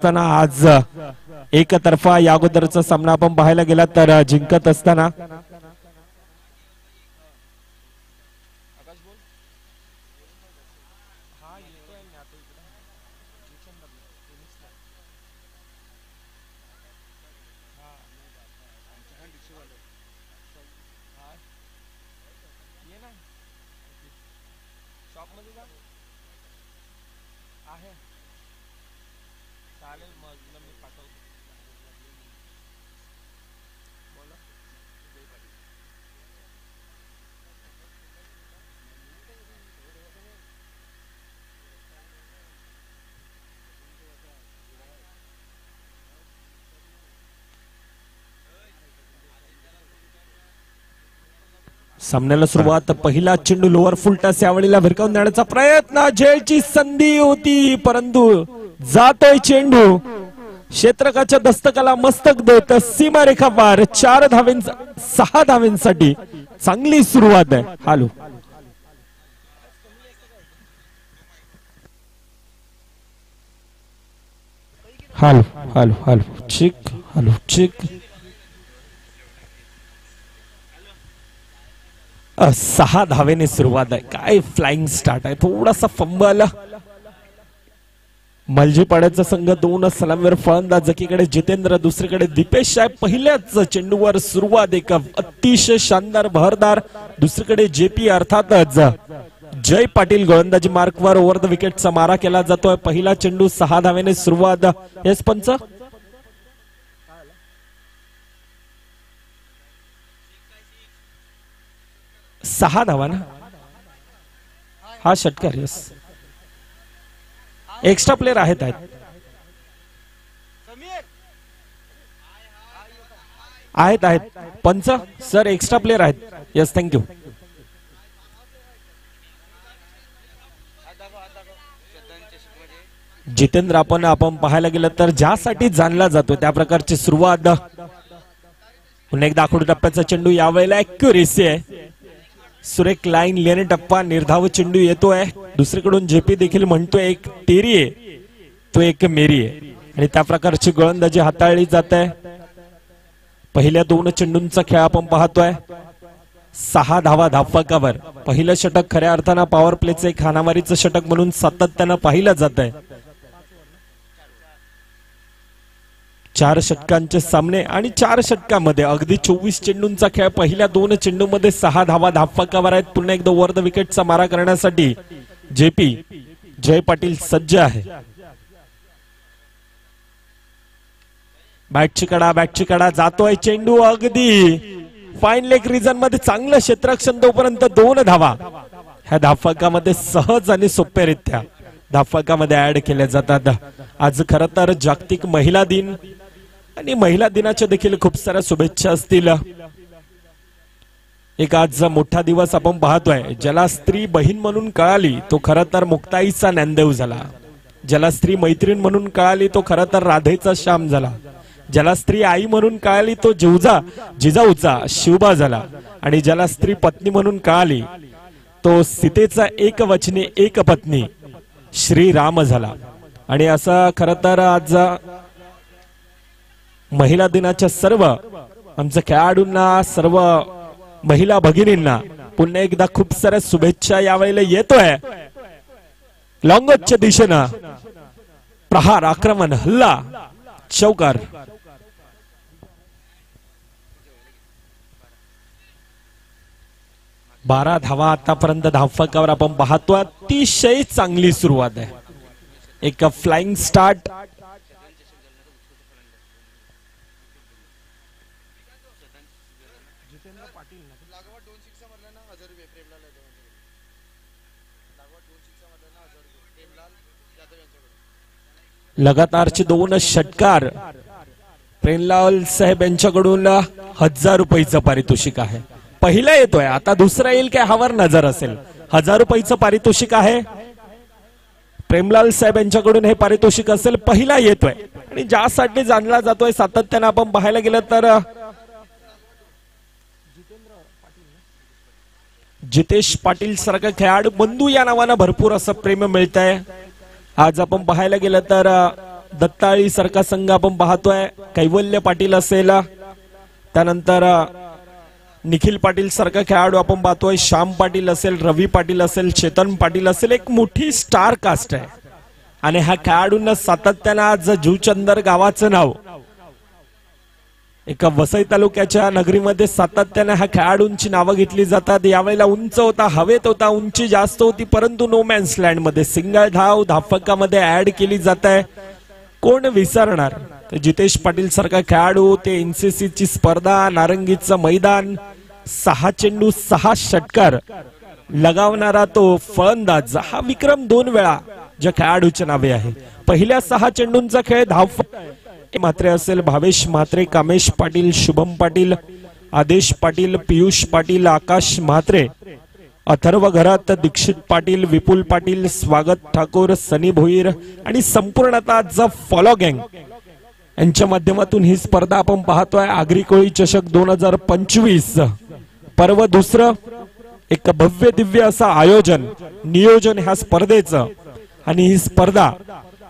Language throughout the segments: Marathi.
आज एकतर्फा या अगोदरचा सामना आपण पाहायला गेला तर जिंकत असताना सामन्याला सुरुवात. पहिला चेंडू लोअर फुल टॉस यावेळेला भिरकावून देण्याचा प्रयत्न, झेलची संधी होती परंतु जातोय चेंडू क्षेत्रकाच्या दस्तकाला मस्तक देत सीमारेखा पार. 6 धावांसाठी चांगली सुरुवात आहे. हालो हालो हालो हालो चिक हालो चिक. 6 धावेने सुरुवात आहे. काय फ्लाइंग स्टार्ट आहे. थोडासा फंबल. मलजीपाड्याचा संघ 2 सलामीवर फलंदाज, एकीकडे जितेंद्र दुसरीकडे दीपेश आहे. पहिल्याच चेंडूवर सुरुवात एक अतिशय शानदार बहरदार. दुसरीकडे जेपी अर्थातच जय पाटील गोलंदाजी मार्कवर ओव्हर द विकेटचा मारा केला जातोय. पहिला चेंडू 6 धावेने सुरुवात. येस पंच. 6 धावा ना. हा षटकार. यस एक्स्ट्रा प्लेयर आहेत पंच सर. एक्स्ट्रा प्लेयर आहेत. Yes thank you. जितेंद्र आपण पाहायला गेलं तर ज्यासाठी जाणला जातो त्या प्रकारची सुरुवात. पुन्हा एकदा आखूड टप्प्याचा चेंडू यावेळेला ॲक्युरेसी आहे. सुरेख लाईन लेणे टप्पा निर्धाव चेंडू येतोय. दुसरीकडून जेपी देखील म्हणतोय एक तेरी आहे तो एक मेरी आहे आणि त्या प्रकारची गोलंदाजी हाताळली जात आहे. पहिल्या 2 चेंडूंचा खेळ आपण पाहतोय. 6 धावा धावफलकावर. पहिलं षटक खऱ्या अर्थानं पॉवर प्लेचं एक हाणामारीचं षटक म्हणून सातत्यानं पाहिलं जात आहे. 4 षटकांचे सामने आणि 4 षटकांमध्ये अगदी 24 चेंडूंचा खेळ. पहिल्या 2 चेंडूमध्ये 6 धावा धावफलकावर आहेत. पुन्हा एकदा ओव्हर द विकेटचा मारा करण्यासाठी जेपी जय पाटील सज्ज आहे. बॅटची कडा जातोय चेंडू अगदी फाईन लेग रिजन मध्ये. चांगलं क्षेत्ररक्षण तोपर्यंत 2 धावा ह्या धावफलकामध्ये सहज आणि सोप्यारित्या धावफलकामध्ये ऍड केल्या जातात. आज खरं तर जागतिक महिला दिन आणि महिला दिनाच्या देखील खूप साऱ्या शुभेच्छा असतील. एक आज मोठा दिवस आपण पाहतोय. ज्याला स्त्री बहीण म्हणून कळाली तो खरं तर मुक्ताईचा ज्ञानदेव झाला. ज्याला स्त्री मैत्रीण म्हणून कळाली तो खरं तर राधेचा श्याम झाला. ज्याला स्त्री आई म्हणून कळाली तो जिजाऊचा शिवबा झाला. आणि ज्याला स्त्री पत्नी म्हणून कळाली तो सीतेचा एक वचने एक पत्नी श्रीराम झाला. आणि असं खरं तर आज महिला दिनाच्या सर्व आमच्या खेळाडूंना सर्व महिला भगिनींना पुन्हा एकदा खूप साऱ्या शुभेच्छा यावेळेला येतोय. लॉंगच्या दिशेनं प्रहार, आक्रमण, हल्ला, चौकार. बारा धावा आतापर्यंत धावफलकावर आपण पाहतोय. अतिशय चांगली सुरुवात आहे. एक फ्लाइंग स्टार्ट. लगातारचे 2 षटकार. प्रेमलाल साहेब यांच्याकडून 1000 रुपयाचं पारितोषिक आहे. पहिला येतोय. आता दुसरा येईल काय हावर नजर असेल. 1000 रुपयाचं पारितोषिक आहे. प्रेमलाल साहेब यांच्याकडून हे पारितोषिक असेल. पहिला येतोय आणि ज्यासाठी जाणला जातोय सातत्यानं आपण पाहायला गेलं तर जितेश पाटील सारखा खेळाडू बंधू या नावानं भरपूर असं प्रेम मिळतंय. आज आपण पाहायला गेलं तर दत्ताळी सारखा संघ आपण पाहतोय. कैवल्य पाटील असेल, त्यानंतर निखिल पाटील सारखा खेळाडू आपण पाहतोय. श्याम पाटील असेल, रवी पाटील असेल, चेतन पाटील असेल. एक मोठी स्टार कास्ट आहे आणि ह्या खेळाडूंना सातत्यानं आज जुचंदर गावाचं नाव एका वसई तालुक्याच्या नगरीमध्ये सातत्याने ह्या खेळाडूंची नावं घेतली जातात. यावेळेला उंच होता, हवेत होता, उंची जास्त होती, परंतु नो मॅन्स लँड मध्ये सिंगल धाव धापकामध्ये ऍड केली जात आहे. कोण विसरणार जितेश पाटील सारखा खेळाडू, ते एनसीसी ची स्पर्धा, नारंगीचं मैदान, 6 चेंडू 6 षटकार लगावणारा तो फलंदाज. हा विक्रम 2 वेळा ज्या खेळाडूच्या नावे आहे. पहिल्या 6 चेंडूंचा खेळ धाव म्हात्रे असेल, भावेश म्हात्रे, कामेश पाटील, शुभम पाटील, आदेश पाटील, पियुष पाटील, आकाश म्हात्रे, अथर्व घरात, दीक्षित पाटील, विपुल पाटील, स्वागत ठाकूर, सनी भोईर आणि संपूर्णतः फॉलो गँग यांच्या माध्यमातून ही स्पर्धा आपण पाहतोय. आगरी कोळी चषक 2025 पर्व दुसरं. एक भव्य दिव्य असं आयोजन नियोजन ह्या स्पर्धेचं आणि ही स्पर्धा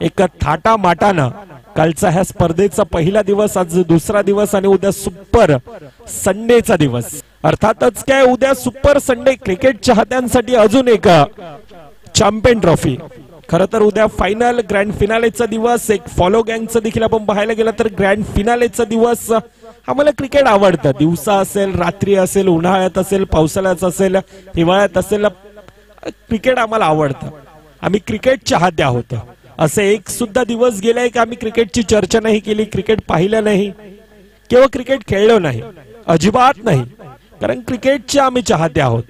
एक थाटामाटानं. कालचा ह्या स्पर्धेचा पहिला दिवस, आज दुसरा दिवस आणि उद्या सुपर संडेचा दिवस. अर्थातच काय उद्या सुपर संडे क्रिकेट चाहत्यांसाठी अजून एक चॅम्पियन ट्रॉफी. खरं तर उद्या फायनल ग्रँड फिनालेचा दिवस. एक फॉलो गँगचं देखील आपण पाहायला गेलं तर ग्रँड फिनालेचा दिवस. आम्हाला क्रिकेट आवडतं, दिवसा असेल, रात्री असेल, उन्हाळ्यात असेल, पावसाळ्यात असेल, हिवाळ्यात असेल, क्रिकेट आम्हाला आवडतं. आम्ही क्रिकेट चाहते आहोत. असे एक सुद्धा दिवस गेलाय की आम्ही क्रिकेटची चर्चा नाही केली, क्रिकेट पाहिलं नाही किंवा क्रिकेट खेळलो नाही, अजिबात नाही. कारण क्रिकेटचे आम्ही चाहते आहोत.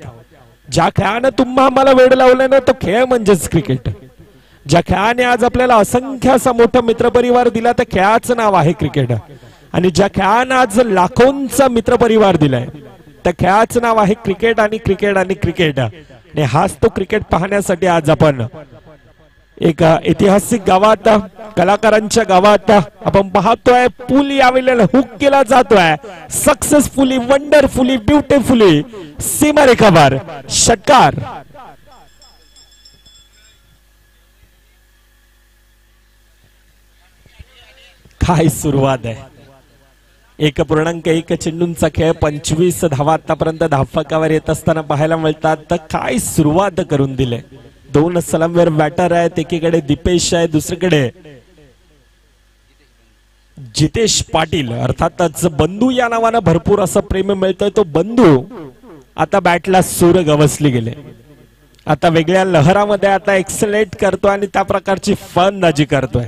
ज्या खेळानं तुम्हा आम्हाला वेळ लावलं ना तो खेळ म्हणजेच क्रिकेट. ज्या खेळाने आज आपल्याला असंख्य असा मोठा मित्रपरिवार दिला त्या खेळाचं नाव आहे क्रिकेट. आणि ज्या खेळानं आज लाखोंचा मित्रपरिवार दिलाय त्या खेळाचं नाव आहे क्रिकेट आणि क्रिकेट आणि क्रिकेट. आणि हाच तो क्रिकेट पाहण्यासाठी आज आपण एक ऐतिहासिक गावात, कलाकारांच्या गावात आपण पाहतोय. पूल यावेळेला हुक केला जातोय सक्सेसफुली, वंडरफुली, ब्युटिफुली. सीमारेखावर षटकार. काय सुरुवात आहे. 1.1 चेंडूंचा खेळ, 25 धावा आतापर्यंत धावफलकावर येत असताना पाहायला मिळतात. तर काय सुरुवात करून दिले. 2 सलामीवर बॅटर आहेत. एकीकडे दीपेश आहे, दुसरीकडे जितेश पाटील. अर्थातच बंधू या नावानं भरपूर असं प्रेम मिळतंय. तो बंधू आता बॅटला सूर गवसली गेले. आता वेगळ्या लहरामध्ये आता एक्सलेट करतोय आणि त्या प्रकारची फलंदाजी करतोय.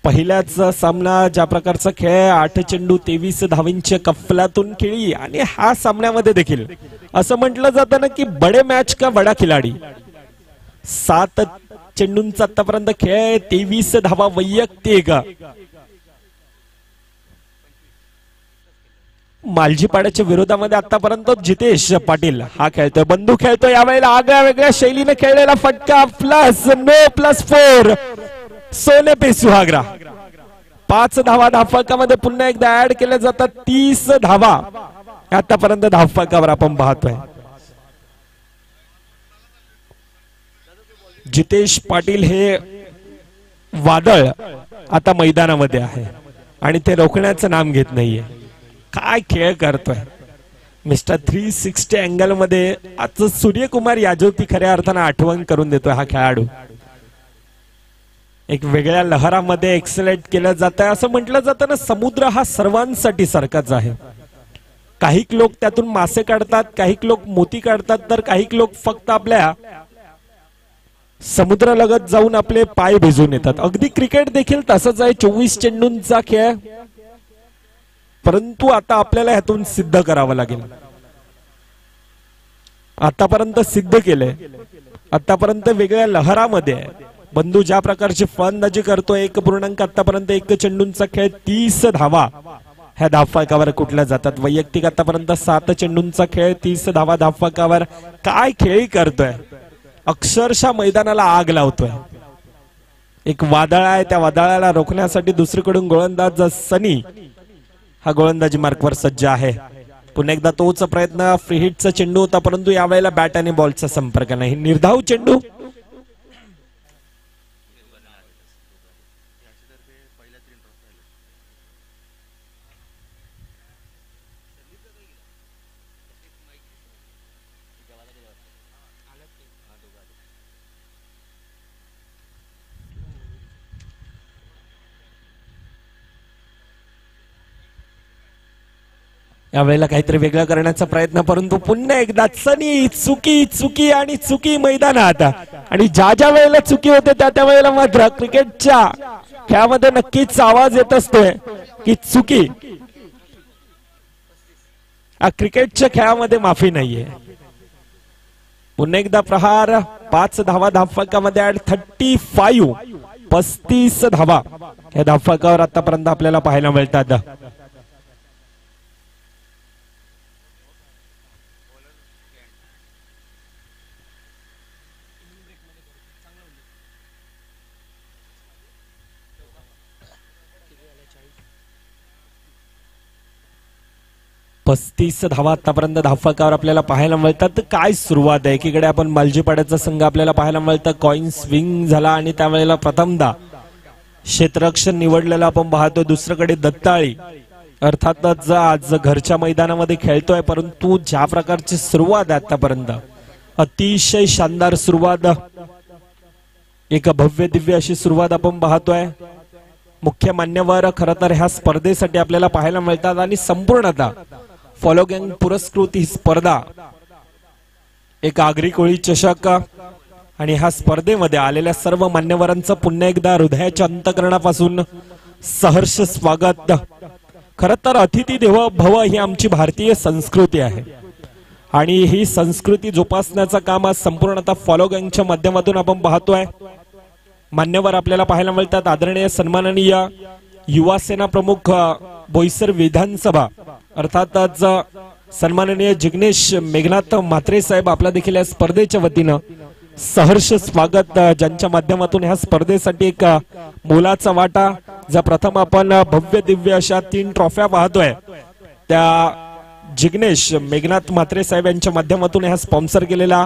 पहिल्याच सामना ज्या प्रकारचा खेळ, 8 चेंडू 23 धावींच्या कफलातून खेळी. आणि हा सामन्यामध्ये देखील असं म्हटलं जातं ना की बडे मॅच का बडा खिलाडी. 7 चेंडूंचा आतापर्यंत खेळ, 23 धावा वैयक्तिक. मालजीपाड्याच्या विरोधामध्ये आतापर्यंत जितेश पाटील हा खेळतोय. बंधू खेळतोय. यावेळेला आगळ्या वेगळ्या शैलीने खेळलेला फटका, प्लस नो +4. सोने पे सुहागरा. 5 धावा धावफलकामध्ये पुन्हा एकदा ऍड केल्या जातात. 30 धावा आतापर्यंत धावफलकावर आपण पाहतोय. जितेश पाटील हे वादळ आता मैदानामध्ये आहे आणि ते रोखण्याचं नाम घेत नाहीये. काय खेळ करतोय मिस्टर 360 अँगल मध्ये. आज सूर्यकुमार यादव ती खऱ्या अर्थानं आठवण करून देतोय हा खेळाडू. एक वेगळ्या लहरामध्ये एक्सलेट केलं जात आहे. असं म्हटलं जातं ना समुद्र हा सर्वांसाठी सारखाच आहे. काही लोक त्यातून मासे काढतात, काही लोक मोती काढतात, तर काही लोक फक्त आपल्या समुद्रालगत जाऊन आपले पाय भिजून येतात. अगदी क्रिकेट देखील तसंच आहे. 24 चेंडूंचा खेळ, परंतु आता आपल्याला ह्यातून सिद्ध करावं लागेल. आतापर्यंत सिद्ध केलंय, आतापर्यंत वेगळ्या लहरामध्ये आहे. बंधू ज्या प्रकारची फलंदाजी करतोय. 1.1 आतापर्यंत 1 चेंडूंचा खेळ, 30 धावा ह्या धावफलकावर कुठल्या जातात. वैयक्तिक आतापर्यंत 7 चेंडूंचा खेळ, 30 धावा धावफलकावर. काय खेळी करतोय, अक्षरशः मैदानाला आग लावतोय. एक वादळ आहे, त्या वादळाला रोखण्यासाठी दुसरीकडून गोलंदाज सनी हा गोलंदाजी मार्कवर सज्ज आहे. पुन्हा एकदा तोच प्रयत्न. फ्री हिटचा चेंडू होता, परंतु यावेळेला बॅट आणि बॉलचा संपर्क नाही. निर्धाव चेंडू. यावेळेला काहीतरी वेगळं करण्याचा प्रयत्न, परंतु पुन्हा एकदा चनी चुकी चुकी आणि चुकी मैदानात. आणि ज्या ज्या वेळेला चुकी होते त्या वेळेला मात्र क्रिकेटच्या खेळामध्ये नक्कीच आवाज येत असतोय की चुकी. क्रिकेटच्या खेळामध्ये माफी नाहीये. पुन्हा एकदा प्रहार, 5 धावा धावफलकामध्ये ऍड. 35 धावा या धावफलकावर आतापर्यंत आपल्याला पाहायला मिळतात. पस्तीस धावा आतापर्यंत धावफलकावर आपल्याला पाहायला मिळतात. काय सुरुवात आहे. एकीकडे आपण मालजीपाड्याचा संघ आपल्याला पाहायला मिळतं. कॉइन स्विंग झाला आणि त्यावेळेला प्रथमदा क्षेत्ररक्षण निवडलेलं आपण पाहतो. दुसरीकडे दत्ताळी अर्थातच आज घरच्या मैदानामध्ये खेळतोय, परंतु ज्या प्रकारची सुरुवात आहे आतापर्यंत अतिशय शानदार सुरुवात, एक भव्य दिव्य अशी सुरुवात आपण पाहतोय. मुख्य मान्यवर खरं तर ह्या स्पर्धेसाठी आपल्याला पाहायला मिळतात आणि संपूर्णतः फॉलो गँग पुरस्कृत ही स्पर्धा एक आगरी कोळी चषक आणि ह्या स्पर्धेमध्ये आलेल्या सर्व मान्यवरांचं पुन्हा एकदा हृदयाच्या अंतःकरणापासून सहर्ष स्वागत. खरं तर अतिथी देवो भव ही आमची भारतीय संस्कृती आहे आणि ही संस्कृती जोपासण्याचं काम आज संपूर्णतः फॉलो गँगच्या माध्यमातून आपण पाहतोय. मान्यवर आपल्याला पाहायला मिळतात. आदरणीय सन्माननीय युवा सेना प्रमुख बोईसर विधानसभा अर्थातच सन्माननीय जिग्नेश मेघनाथ म्हात्रे साहेब आपला देखील या स्पर्धेच्या वतीनं सहर्ष स्वागत, ज्यांच्या माध्यमातून ह्या स्पर्धेसाठी एक मोलाचा वाटा. ज्या प्रथम आपण भव्य दिव्य अशा 3 ट्रॉफ्या पाहतोय त्या जिग्नेश मेघनाथ म्हात्रे साहेब यांच्या माध्यमातून ह्या स्पॉन्सर केलेला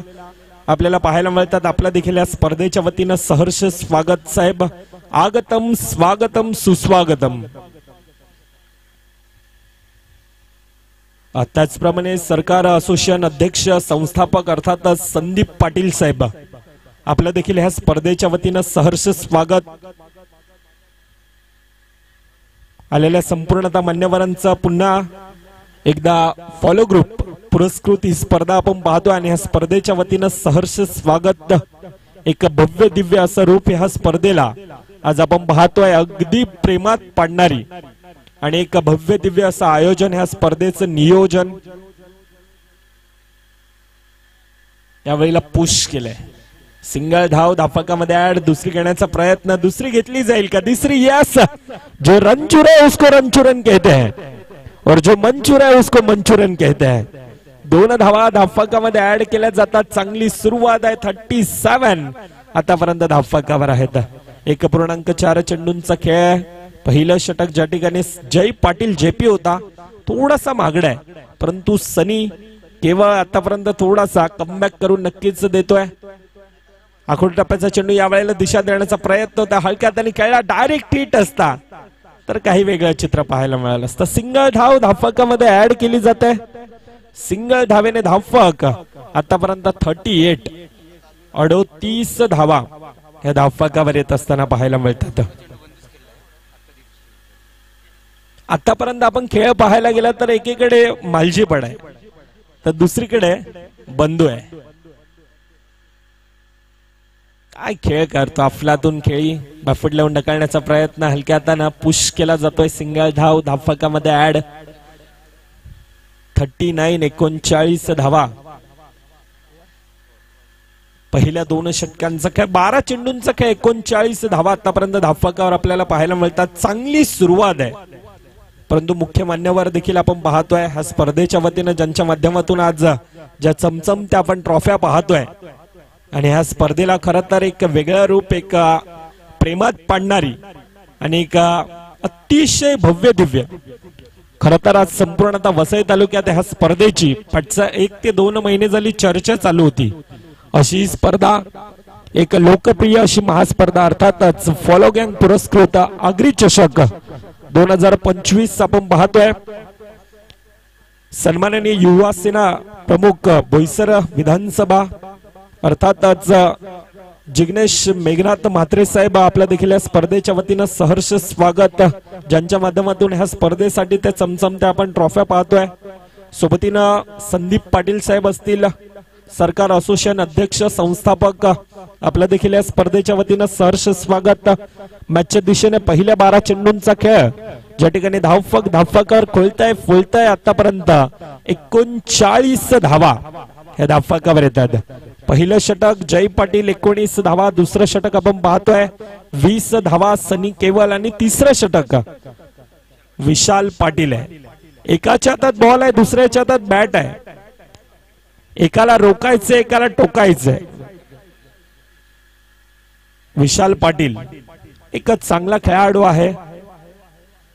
आपल्याला पाहायला मिळतात. आपला देखील या स्पर्धेच्या वतीनं सहर्ष स्वागत साहेब. आगतम स्वागतम सुस्वागतम. त्याचप्रमाणे सरकार असोसिएशन अध्यक्ष संस्थापक अर्थात संदीप पाटील साहेब आपलं देखील ह्या स्पर्धेच्या वतीनं सहर्ष स्वागत. आलेल्या संपूर्णतः मान्यवरांचा पुन्हा एकदा फॉलो ग्रुप पुरस्कृत ही स्पर्धा आपण पाहतोय आणि ह्या स्पर्धेच्या वतीनं सहर्ष स्वागत. एक भव्य दिव्य असं रूप ह्या स्पर्धेला आज आपण पाहतोय. अगदी प्रेमात पाडणारी आणि एक भव्य दिव्य असं आयोजन ह्या स्पर्धेचं नियोजन यावेळेला पुश केलंय. सिंगल धाव धावफलकामध्ये ऍड. दुसरी घेण्याचा प्रयत्न, दुसरी घेतली जाईल का? तिसरी. यस. जो रन चुरा है उसको रन चुरन कहते हैं और जो मन चुरा है उसको मंचुरन कहते हैं. 2 धावा धावफलकामध्ये ऍड केल्या जातात. चांगली सुरुवात आहे. 37 आतापर्यंत धावफलकावर आहेत. 1.4 चेंडूंचा खेळ. पहिलं षटक ज्या ठिकाणी जय पाटील जेपी होता थोडासा मागडा आहे, परंतु सनी केवळ आतापर्यंत थोडासा कमबॅक करून नक्कीच देतोय. आखोड टप्प्याचा चेंडू यावेळेला दिशा देण्याचा प्रयत्न होता. हलक्यात आणि खेळला डायरेक्ट हिट असता तर काही वेगळं चित्र पाहायला मिळालं असतं. सिंगल धाव धावफलकामध्ये ऍड केली जाते. सिंगल धावेने धावफलक आतापर्यंत 38 धावा या धावफलकावर येत असताना पाहायला मिळतात. आतापर्यंत आपण खेळ पाहायला गेला तर एकीकडे मालजीपाडा आहे तर दुसरीकडे बंधू आहे. काय खेळ करतो अफलातून खेळी. बाफुट लावून ढकलण्याचा प्रयत्न हलक्या हाताने पुश केला जातोय. सिंगल धाव धावफलकामध्ये ऍड. 39 धावा. पहिल्या 2 षटकांचा खेळ. 12 चेंडूंचा खेळ. 39 धावा आतापर्यंत धावफलकावर आपल्याला पाहायला मिळतात. चांगली सुरुवात आहे, परंतु मुख्य मान्यवर देखील आपण पाहतोय ह्या स्पर्धेच्या वतीनं ज्यांच्या माध्यमातून आज ज्या चमचमत्या आपण ट्रॉफ्या पाहतोय आणि ह्या स्पर्धेला खरं तर एक वेगळं रूप, एक प्रेमात पाडणारी आणि एक अतिशय भव्य दिव्य खरं तर आज संपूर्णतः वसई तालुक्यात ह्या स्पर्धेची 1 ते 2 महिने झाली चर्चा चालू होती. अशी स्पर्धा एक लोकप्रिय अशी महास्पर्धा अर्थातच फॉलो गँग पुरस्कृत आगरी चषक 2025 आपण पाहतोय। सन्माननीय युवा सेना प्रमुख बोईसर विधानसभा अर्थातच जिग्नेश मेघनाथ म्हात्रे साहेब आपल्या देखील या स्पर्धेच्या वतीनं सहर्ष स्वागत, ज्यांच्या माध्यमातून ह्या स्पर्धेसाठी ते चमचमत्या आपण ट्रॉफ्या पाहतोय। सोबतीनं संदीप पाटील साहेब असतील, सरकार असोसिएशन अध्यक्ष संस्थापक, आपल्या देखील या स्पर्धेच्या वतीनं सहर्ष स्वागत। मॅचच्या दिशेने पहिल्या 12 चेंडूंचा खेळ, ज्या ठिकाणी धावफकर खोलताय फुलताय आतापर्यंत 39 धावा ह्या धावफकावर येतात। पहिलं षटक जय पाटील 19 धावा, दुसरं षटक आपण पाहतोय 20 धावा सनी केवल, आणि तिसरं षटक विशाल पाटील आहे। एकाच्या हातात बॉल आहे, दुसऱ्याच्या हातात बॅट आहे, एकाला रोकायचं एकाला टोकायचंय। विशाल पाटील एकच चांगला खेळाडू आहे,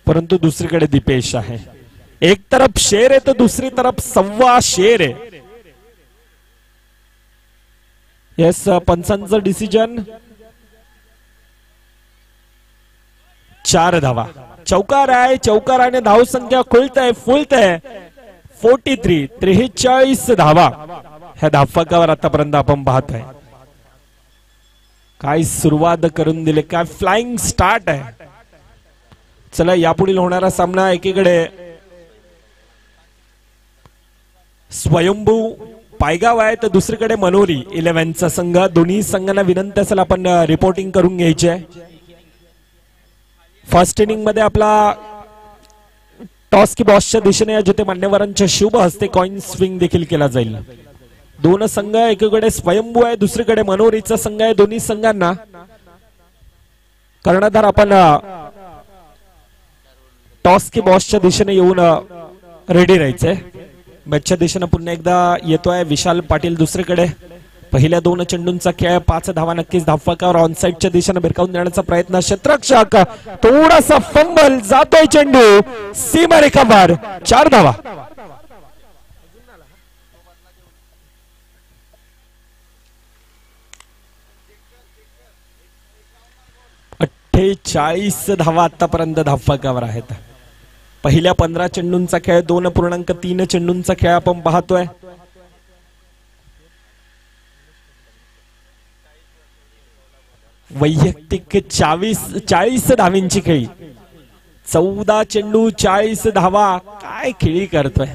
परंतु दुसरीकडे दीपेश आहे। एक तरफ शेर आहे तर दुसरी तरफ सव्वा शेर आहे। यस, पंचांचं डिसिजन 4 धावा, चौकार आहे, चौकाराने धाव संख्या खुलतय फुलतय 43 धावा ह्या धावफकावर आतापर्यंत आपण पाहतोय। काय सुरुवात करून दिले, काय फ्लाइंग स्टार्ट आहे। चला यापुढील होणारा सामना, एकीकडे स्वयंभू पायगाव आहे तर दुसरीकडे मनोरी 11चा संघ। दोन्ही संघांना विनंती असेल आपण रिपोर्टिंग करून घ्यायची आहे। फर्स्ट इनिंग मध्ये आपला टॉस की बॉसच्या दिशेने जिथे मान्यवरांच्या शुभ हस्ते कॉइन स्विंग देखील केला जाईल। दोन संघ, एकीकडे स्वयंभू आहे दुसरीकडे मनोरीचा संघ आहे। दोन्ही संघांना कर्णधार आपण टॉस की बॉसच्या दिशेने येऊन रेडी राहायचंय। मॅचच्या दिशेने पुन्हा एकदा येतोय विशाल पाटील दुसरीकडे। पहिल्या 2 चेंडूंचा खेळ, 5 धावा नक्कीच धावफकावर ऑन साइडच्या दिशेने भिरकावून देण्याचा प्रयत्न, क्षेत्ररक्षक थोडासा फंबल, जातोय चेंडू सीमारेखावर, 4 धावा। 48 धावा आतापर्यंत धावफकावर आहेत। पहिल्या 15 चेंडूंचा खेळ, 2.3 चेंडूंचा खेळ आपण पाहतोय। वैयक्तिक 40 धावींची खेळी, 14 चेंडू 40 धावा, काय खेळी करतोय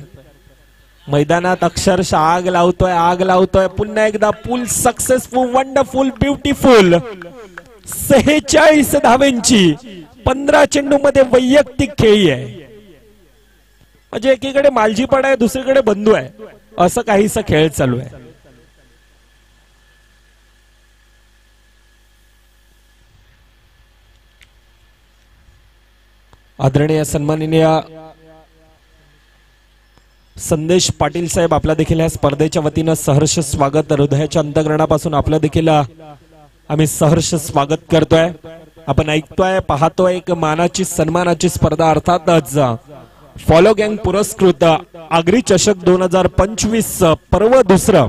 मैदानात, अक्षरशः आग लावतोय। पुन्हा एकदा पूल सक्सेसफुल, वंडरफुल, ब्युटिफुल 46 धावेंची 15 चेंडू मध्ये वैयक्तिक खेळी आहे। म्हणजे एकीकडे मालजीपड आहे दुसरीकडे बंधू आहे, असं काहीसा खेळ चालू आहे। आदरणीय सन्माननीय संदेश पाटील साहेब आपल्या देखील या स्पर्धेच्या वतीनं सहर्ष स्वागत, हृदयाच्या अंतःकरणापासून आपल्या देखील आम्ही सहर्ष स्वागत करतोय। आपण ऐकतोय पाहतोय एक मानाची सन्मानाची स्पर्धा, अर्थातच फॉलो गँग पुरस्कृत आगरी चषक 2025 पर्व दुसरं।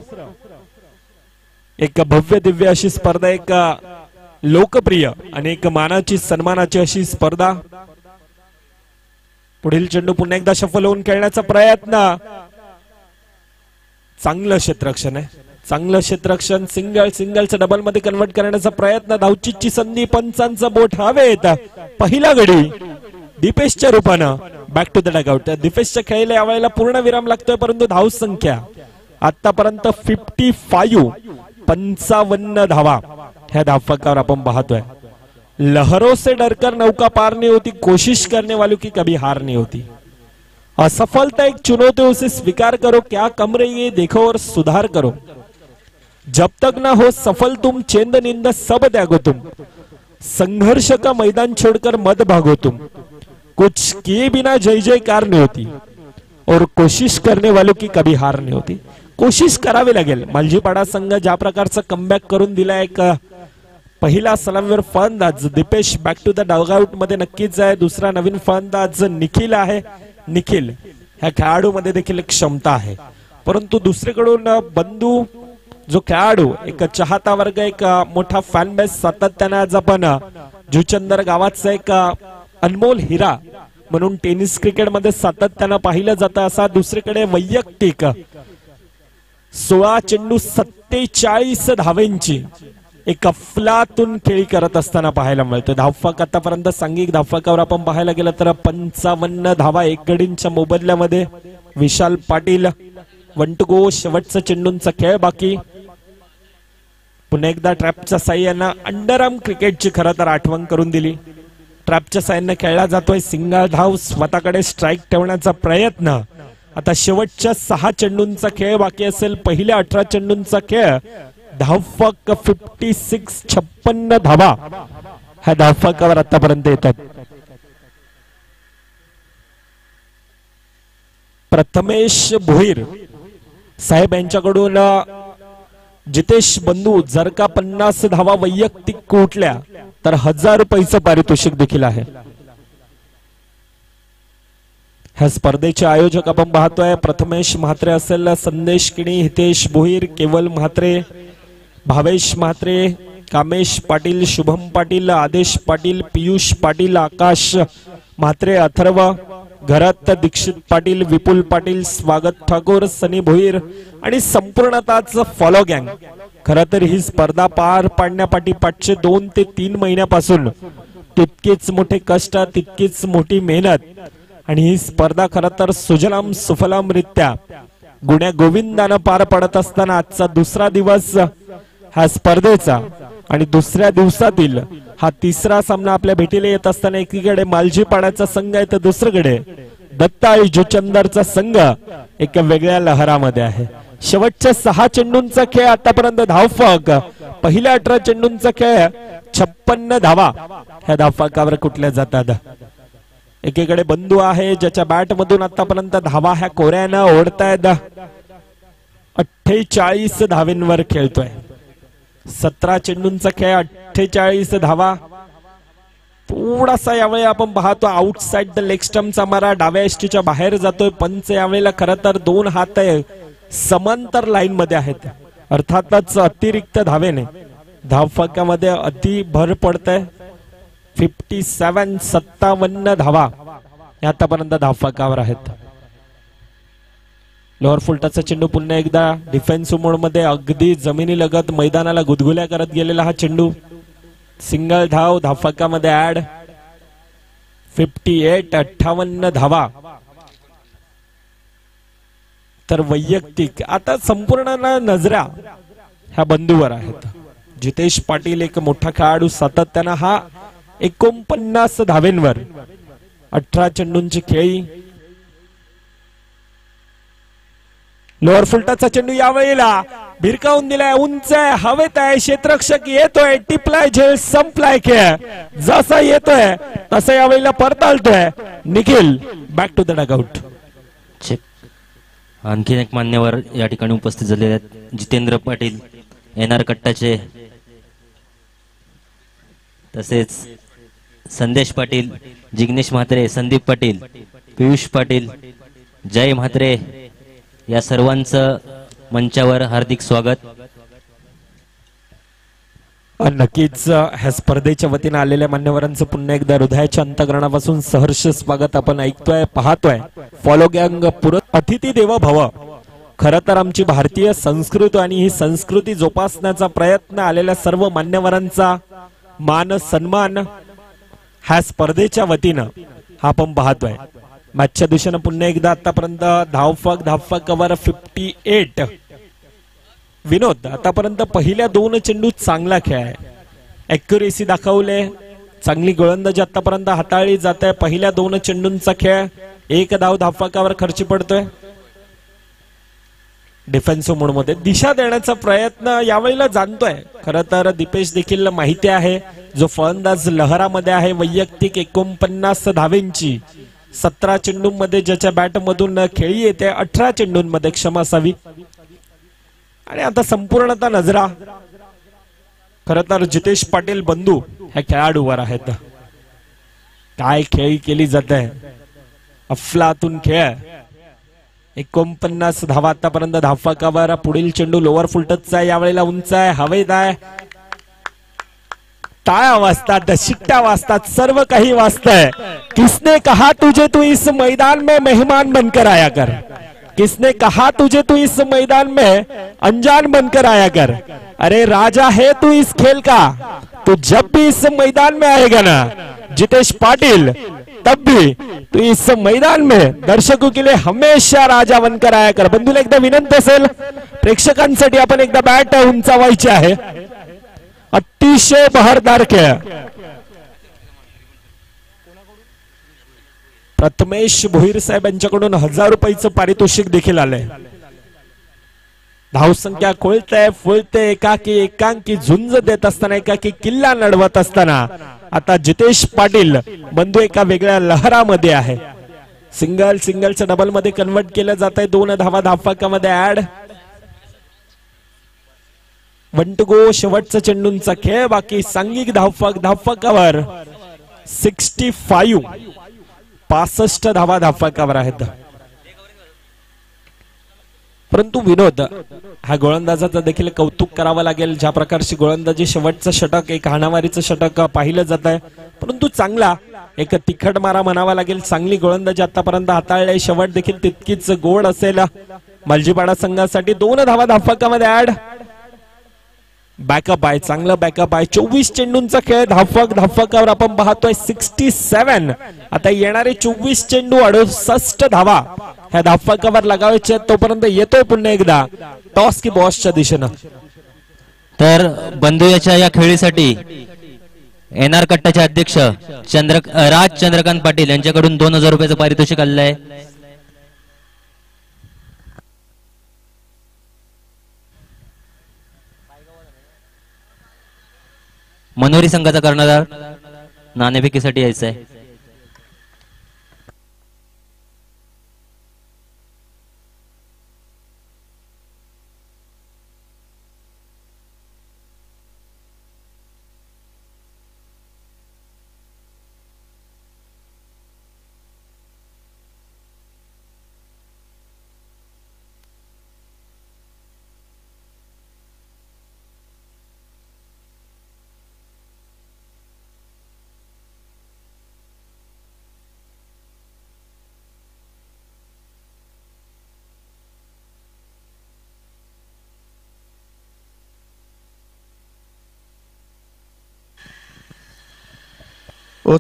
एक भव्य दिव्य अशी स्पर्धा, एक लोकप्रिय आणि एक मानाची सन्मानाची अशी स्पर्धा। पुढील चेंडू पुन्हा एकदा शफल होऊन खेळण्याचा प्रयत्न, चांगलं क्षेत्ररक्षण आहे, चांगलं क्षेत्ररक्षण, सिंगलचं डबल मध्ये कन्वर्ट करण्याचा प्रयत्न, धावचीची संधी, पंचांचं बोट हवेत, पहिला गडी दीपेशच्या रूपानं बॅक टू द डगआउट। दीपेशच्या खेळीला यावेळेला पूर्ण विराम लागतोय, परंतु धाव संख्या आतापर्यंत 55 धावा ह्या धावफकावर आपण पाहतोय। लहरों से डरकर नौका पार नहीं होती, कोशिश करने वालों की कभी हार नहीं होती। असफलता एक चुनौती, उसे स्वीकार करो, क्या कम रही है देखो और सुधार करो। जब तक ना हो सफल तुम, चेंद निंद सब त्यागो तुम, संघर्ष का मैदान छोड़कर मत भागो तुम। कुछ किए बिना जय जयकार नहीं होती और कोशिश करने वालों की कभी हार नहीं होती। कोशिश करावी लागेल। मालजीपाडा संघ ज्या प्रकारचा कमबॅक करून दिला, एक पहिला सलामीवर फलंदाज Deepesh back to the dugout मध्ये नक्कीच आहे। दुसरा नवीन फलंदाज निखिल आहे। निखिल ह्या खेळाडू मध्ये देखील क्षमता आहे, परंतु दुसरीकडून बंधू जो खेळाडू एक चाहता वर्ग एक मोठा फॅन बेस सातत्याने आज आपण जुचंदर गावाचा एक अनमोल हिरा म्हणून टेनिस क्रिकेटमध्ये सातत्याने पाहिलं जातं असा दुसरीकडे वैयक्तिक 16 चेंडू 47 धावेंची एक अफलातून खेळी करत असताना पाहायला मिळतो. धावफलक आतापर्यंत सांघिक धावफलकावर आपण पाहायला गेलं तर 55 धावा एक गडींच्या मोबदल्यामध्ये. Vishal Patil 1 to go. शेवटचा चेंडूंचा खेळ बाकी. पुन्हा एकदा ट्रॅपच्या साह्यानं अंडरआर्म क्रिकेटची खरं तर आठवण करून दिली. ट्रॅपच्या साह्यानं खेळला जातोय सिंगल धाव, स्वतःकडे स्ट्राईक ठेवण्याचा प्रयत्न. आता शेवटच्या 6 चेंडूंचा खेळ बाकी असेल. पहिल्या 18 चेंडूंचा खेळ. धावफलक 56 धावा ह्या धावफलकावर आतापर्यंत येतात. प्रथमेश भोईर साहेब यांच्याकडून जितेश बंधू जर का 50 धावा वैयक्तिक कोटल्या तर 1000 रुपयाचं पारितोषिक देखील आहे. ह्या स्पर्धेचे आयोजक आपण पाहतोय प्रथमेश म्हात्रे असेल, संदेश किणी, हितेश भोईर, केवल म्हात्रे, भावेश म्हात्रे, कामेश पाटील, शुभम पाटील, आदेश पाटील, पियुष पाटील, आकाश म्हात्रे, अथर्व घरात, दीक्षित पाटील, विपुल पाटील, स्वागत ठाकूर, सनी भोईर आणि संपूर्णताच फॉलो गँग. खरं तर ही स्पर्धा पार पाडण्यापाठी 502 ते 3 महिन्यापासून तितकेच मोठे कष्ट, तितकीच मोठी मेहनत आणि ही स्पर्धा खरं तर सुजलाम सुफलाम रित्या गुण्या गोविंदानं पार पडत असताना आजचा दुसरा दिवस ह्या स्पर्धेचा आणि दुसऱ्या दिवसातील हा तिसरा सामना आपल्या भेटीला येत असताना एकीकडे मालजीपाड्याचा संघ आहे तर दुसरीकडे दत्ता आणि जुचंदरचा संघ एक वेगळ्या लहरामध्ये आहे. शेवटच्या 6 चेंडूंचा खेळ आतापर्यंत धावफलक. पहिल्या 18 चेंडूंचा खेळ 56 धावा ह्या धावफलकावर कुठल्या जातात. एकीकडे बंधू आहे ज्याच्या बॅट मधून आतापर्यंत धावा ह्या कोऱ्यानं ओढतायत. 48 धावेंवर खेळतोय. 17 चेंडूंचा खेळ 48 धावा. थोडासा यावेळी आपण पाहतो आउटसाइड द लेग स्टंपचा मारा डाव्या एसटीच्या बाहेर जातोय. पंच यावेळेला खरं तर 2 हात समांतर लाईन मध्ये आहेत. अर्थातच अतिरिक्त धावेने धावफलकामध्ये अति भर पडतंय. 57 धावा आतापर्यंत धावफलकावर आहेत. लोअर फुलटाचा चेंडू पुन्हा एकदा डिफेन्स मोड मध्ये अगदी जमिनी लगत मैदानाला गुदगुल्या करत गेलेला हा चेंडू. सिंगल धाव धावफलकामध्ये ऍड. 58 धावा. तर वैयक्तिक आता संपूर्ण नजरा ह्या बंधूवर आहेत. जितेश पाटील एक मोठा खेळाडू सातत्यानं हा 49 धावेंवर 18 चेंडूंची खेळी. लोअर फुलटाचा चेंडू यावेळेला भिरकावून दिलाय. उंच आहे, हवेत आहे, क्षेत्ररक्षक येतोय, टिपलाय, झेल संपलाय. खेळ जसा येतोय तसा यावेळेला परतालतोय. Nikhil back to the dugout. आणखीन एक मान्यवर या ठिकाणी उपस्थित झालेले आहेत. जितेंद्र पाटील एनआर कट्टाचे, तसेच संदेश पाटील, जिग्नेश म्हात्रे, संदीप पाटील, पियुष पाटील, जय म्हात्रे या सर्वांचं मंचावर हार्दिक स्वागत. नक्कीच ह्या स्पर्धेच्या वतीने आलेल्या मान्यवरांचं पुन्हा एकदा हृदयाच्या अंतःकरणापासून सहर्ष स्वागत आपण ऐकतोय, पाहतोय. फॉलो गँग पुरत अतिथी देवो भव. खरं तर आमची भारतीय संस्कृती आणि ही संस्कृती जोपासण्याचा प्रयत्न आलेल्या सर्व मान्यवरांचा मान सन्मान ह्या स्पर्धेच्या वतीनं हा आपण पाहतोय. मॅचच्या दिशेनं पुन्हा एकदा आतापर्यंत धावफलकावर 58. विनोद आतापर्यंत पहिल्या 2 चेंडू चांगला खेळ आहे. ऍक्युरेसी दाखवले, चांगली गोलंदाजी आतापर्यंत हाताळली जाते. पहिल्या 2 चेंडूंचा खेळ 1 धाव धावफलकावर खर्ची पडतोय. डिफेन्सिव्ह मोड मध्ये दिशा देण्याचा प्रयत्न यावेळेला जाणतोय. खरं तर दीपेश देखील माहिती आहे जो फलंदाज लहरामध्ये आहे. वैयक्तिक 49 धावेंची 17 चेंडूंमध्ये ज्याच्या बॅट मधून खेळी येते. 18 चेंडूंमध्ये क्षमा असावी. आणि आता संपूर्णतः नजरा खरं तर जितेश पाटील बंधू ह्या खेळाडूवर आहेत. काय खेळी केली जाते, अफलातून खेळ. 49 धावा आतापर्यंत धावफलकावर. पुढील चेंडू लोअर फुलटचचा आहे, यावेळेला उंच आहे, हवेत आहे. टाळ्या वाजतात, शिट्ट्या वाजतात, सर्व काही वाजतंय. किसने कहा तुझे तू इस मैदान में मेहमान बनकर आया कर. किसने कहा तुझे तू इस मैदान में अनजान बनकर आया कर. अरे राजा है तू इस खेल का. तू जब भी इस मैदान में आएगा ना जितेश पाटिल, तब भी तू इस मैदान में दर्शकों के लिए हमेशा राजा बनकर आया कर. बंधूला एकदा विनंती असेल, प्रेक्षकांसाठी आपण एकदा बॅट उंचावायची आहे. अतिशय बहरदार खेळ. प्रथमेश भोईर साहेब यांच्याकडून 1000 रुपयाचं पारितोषिक देखील आलंय. धावसंख्या खोलते फुलते, एकाकी एकांकी झुंज देत असताना, एकाकी किल्ला लढवत असताना आता जितेश पाटील बंधू एका वेगळ्या लहरामध्ये आहे. सिंगलचं डबल मध्ये कन्वर्ट केलं जात आहे. 2 धावा धावफलकामध्ये ऍड. 1 to go. शेवटचा चेंडूंचा खेळ बाकी. सांघिक धावफलकावर 65 धावा धावफलकावर आहेत. परंतु विनोद, हा गोलंदाजाचं देखील कौतुक करावं लागेल. ज्या प्रकारची गोलंदाजी, शेवटचं षटक एक हाणामारीचं षटक पाहिलं जात आहे, परंतु चांगला एक तिखट मारा म्हणावा लागेल. चांगली गोलंदाजी आतापर्यंत हाताळली. शेवट देखील तितकीच गोड असेल मलजीपाडा संघासाठी. 2 धावा धावफलकामध्ये ऍड. बॅकअप आहे, चांगलं बॅकअप आहे. 24 चेंडूंचा खेळ. धावफलकावर आपण पाहतोय 67. आता येणारे 24 चेंडू 68 धावा ह्या धावफलकावर लगावायचे. तोपर्यंत येतोय पुन्हा एकदा टॉस की बॉसच्या दिशेनं. तर बंधू याच्या या खेळीसाठी एनआर कट्टाचे अध्यक्ष राज चंद्रकांत पाटील यांच्याकडून 2000 रुपयाचं पारितोषिक आलेलं आहे. मनोरी संघाचा कर्णधार नाणेफेकीसाठी यायचा आहे.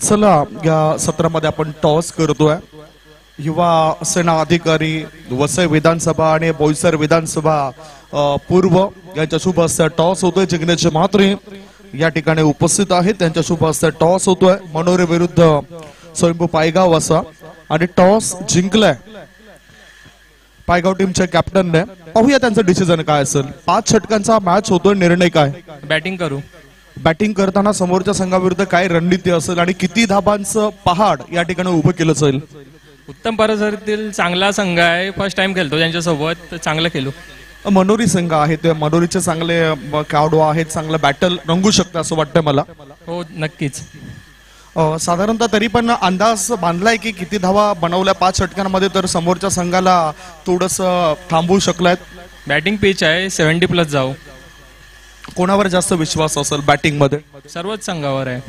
चला, या सत्रामध्ये आपण टॉस करतोय. युवा सेना अधिकारी, वसई विधानसभा आणि बोईसर विधानसभा पूर्व यांच्या शुभ हस्ते टॉस होतोय. जिग्नेश म्हात्रे या ठिकाणी उपस्थित आहेत, त्यांच्या शुभ हस्ते टॉस होतोय. मनोरे विरुद्ध स्वयंभू पायगाव असा, आणि टॉस जिंकलाय पायगाव टीमच्या कॅप्टनने. पाहूया त्यांचं डिसिजन काय असेल. 5 षटकांचा मॅच होतोय. निर्णय काय? बॅटिंग करू. बॅटिंग करताना समोरच्या संघाविरुद्ध काय रणनीती असेल आणि किती धाबांचं पहाड या ठिकाणी उभं केलं जाईल? उत्तम परिसरातील चांगला संघ आहे, फर्स्ट टाइम खेळतो त्यांच्यासोबत, चांगलं खेळू. मनोरी संघ आहे, ते मनोरीचे चांगले खेळाडू आहेत, चांगलं बॅटल रंगू शकतं असं वाटतंय मला. हो नक्कीच. साधारणतः तरी पण अंदाज बांधलाय की किती धावा बनवल्या 5 षटकांमध्ये, तर समोरच्या संघाला थोडस थांबवू शकलाय? बॅटिंग पिच आहे, 70+ जाऊ. कोणावर जास्त विश्वास असेल बॅटिंग मध्ये? सर्वच संघावर आहे.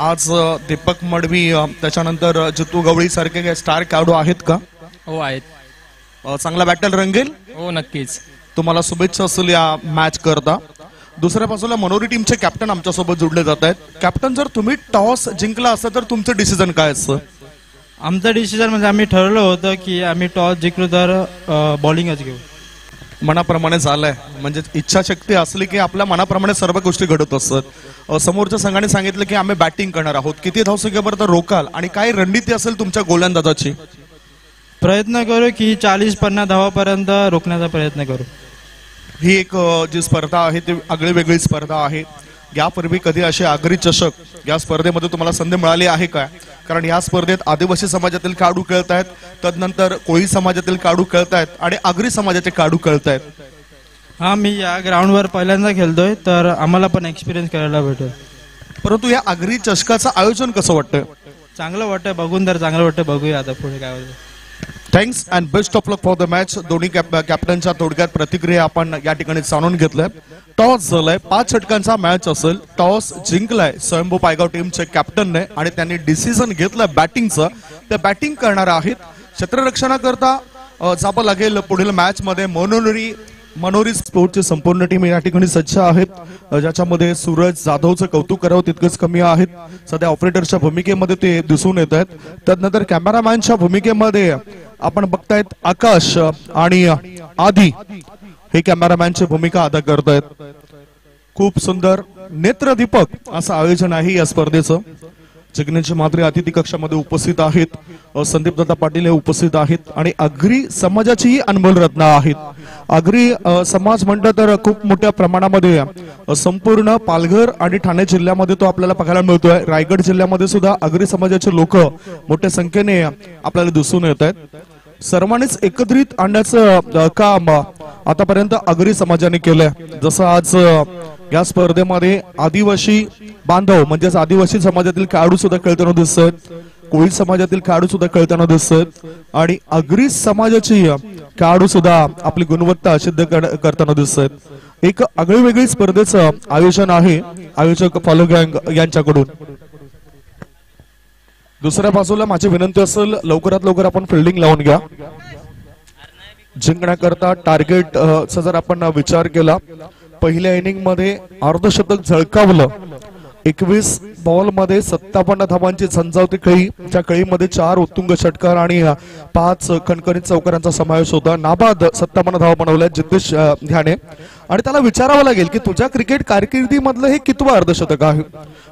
आज दीपक मडवी, त्याच्यानंतर जितू गवळी सारखे स्टार खेळाडू आहेत का? हो आहेत. चांगला बॅटल रंगेल? हो नक्कीच. तुम्हाला शुभेच्छा असेल या मॅच करता. दुसऱ्या बाजूला मनोरी टीमचे कॅप्टन आमच्या सोबत जोडले जात आहेत. कॅप्टन, जर तुम्ही टॉस जिंकला असतं तर तुमचं डिसिजन काय असतं? आमचं डिसिजन म्हणजे आम्ही ठरवलं होतं की आम्ही टॉस जिंकलो तर बॉलिंगच घेऊ. मनाप्रमाणे झालंय, म्हणजे इच्छाशक्ती असली की आपल्या मनाप्रमाणे सर्व गोष्टी घडत असतात. समोरच्या संघाने सांगितलं की आम्ही बॅटिंग करणार आहोत. किती धावसंख्येपर्यंत रोकाल आणि काय रणनीती असेल तुमच्या गोलंदाजाची? प्रयत्न करू की 40-50 धावापर्यंत रोखण्याचा प्रयत्न करू. ही एक जी स्पर्धा आहे ती आगळी वेगळी स्पर्धा आहे. यापूर्वी कधी असे आगरी चषक या स्पर्धेमध्ये तुम्हाला संधी मिळाली आहे का? कारण या स्पर्धेत आदिवासी समाजातील खेळाडू खेळत आहेत, तदनंतर कोळी समाजातील खेळाडू खेळत आहेत आणि आगरी समाजाचे खेळाडू खेळत आहेत. हा, मी या ग्राउंडवर पहिल्यांदा खेळतोय, तर आम्हाला पण एक्सपिरियन्स करायला भेटेल. परंतु या आगरी चषकाचं आयोजन कसं वाटतं? चांगलं वाटतं, बघून तर चांगलं वाटतं. बघूया आता पुढे काय होतं. Thanks and best of luck for the match. दोन्ही कॅप्टनच्या थोडक्यात प्रतिक्रिया आपण या ठिकाणी जाणून घेतल्या. टॉस झालाय, 5 षटकांचा मॅच असेल. टॉस जिंकलाय स्वयंभू पायगाव टीमचे कॅप्टनने आणि त्यांनी डिसिजन घेतलं बॅटिंगचं. ते बॅटिंग करणार आहेत. क्षेत्ररक्षणाकरता जावं लागेल पुढील मॅच मध्ये. मनोरी स्पोर्टची संपूर्ण टीम या ठिकाणी सज्ज आहेत, ज्याच्यामध्ये सूरज जाधवचं कौतुक करावं तितकंच कमी आहेत. सध्या ऑपरेटरच्या भूमिकेमध्ये ते दिसून येत आहेत. त्यानंतर कॅमेरामॅनच्या भूमिकेमध्ये आपण बघतायत आकाश आणि आदी हे कॅमेरामॅनची भूमिका अदा करतायत. खूप सुंदर नेत्रदीपक असं आयोजन आहे या स्पर्धेचं. जिग्नेश मात्रे अतिथी कक्षामध्ये उपस्थित आहेत. संदीप दत्ता पाटील हे उपस्थित आहेत आणि आगरी समाजाचीही अनमोल रत्न आहेत. आगरी समाज म्हटलं तर खूप मोठ्या प्रमाणामध्ये संपूर्ण पालघर आणि ठाणे जिल्ह्यामध्ये तो आपल्याला पाहायला मिळतोय. रायगड जिल्ह्यामध्ये सुद्धा आगरी समाजाचे लोक मोठ्या संख्येने आपल्याला दिसून येत आहेत. सर्वांनीच एकत्रित आणण्याचं काम आतापर्यंत आगरी समाजाने केलंय. जसं आज या स्पर्धेमध्ये आदिवासी बांधव म्हणजेच आदिवासी समाजातील खेळाडू सुद्धा खेळताना दिसत आहेत. कोळी समाजातील खेळाडू सुद्धा खेळताना दिसत आहेत आणि आगरी समाजाची खेळाडू सुद्धा आपली गुणवत्ता सिद्ध करताना दिसत आहेत. एक आगळी वेगळी स्पर्धेचं आयोजन आहे आयोजक फॉलो गँग यांच्याकडून. दुसऱ्या बाजूला माझी विनंती असेल, लवकरात लवकर आपण फिल्डिंग लावून घ्या. जिंकण्याकरता टार्गेट चा जर आपण विचार केला, पहिल्या इनिंग मध्ये अर्धशतक झळकावलं. 21 बॉल मध्ये 57 धावांची झंझावती खेळी. त्या खेळीमध्ये 4 उत्तुंग षटकार आणि 5 खणखणीत चौकारांचा समावेश होता. नाबाद 57 धावा बनवल्या जितेश ध्याने. आणि त्याला विचारावं लागेल की तुझ्या क्रिकेट कारकिर्दीमधलं हे कितवं अर्धशतक आहे.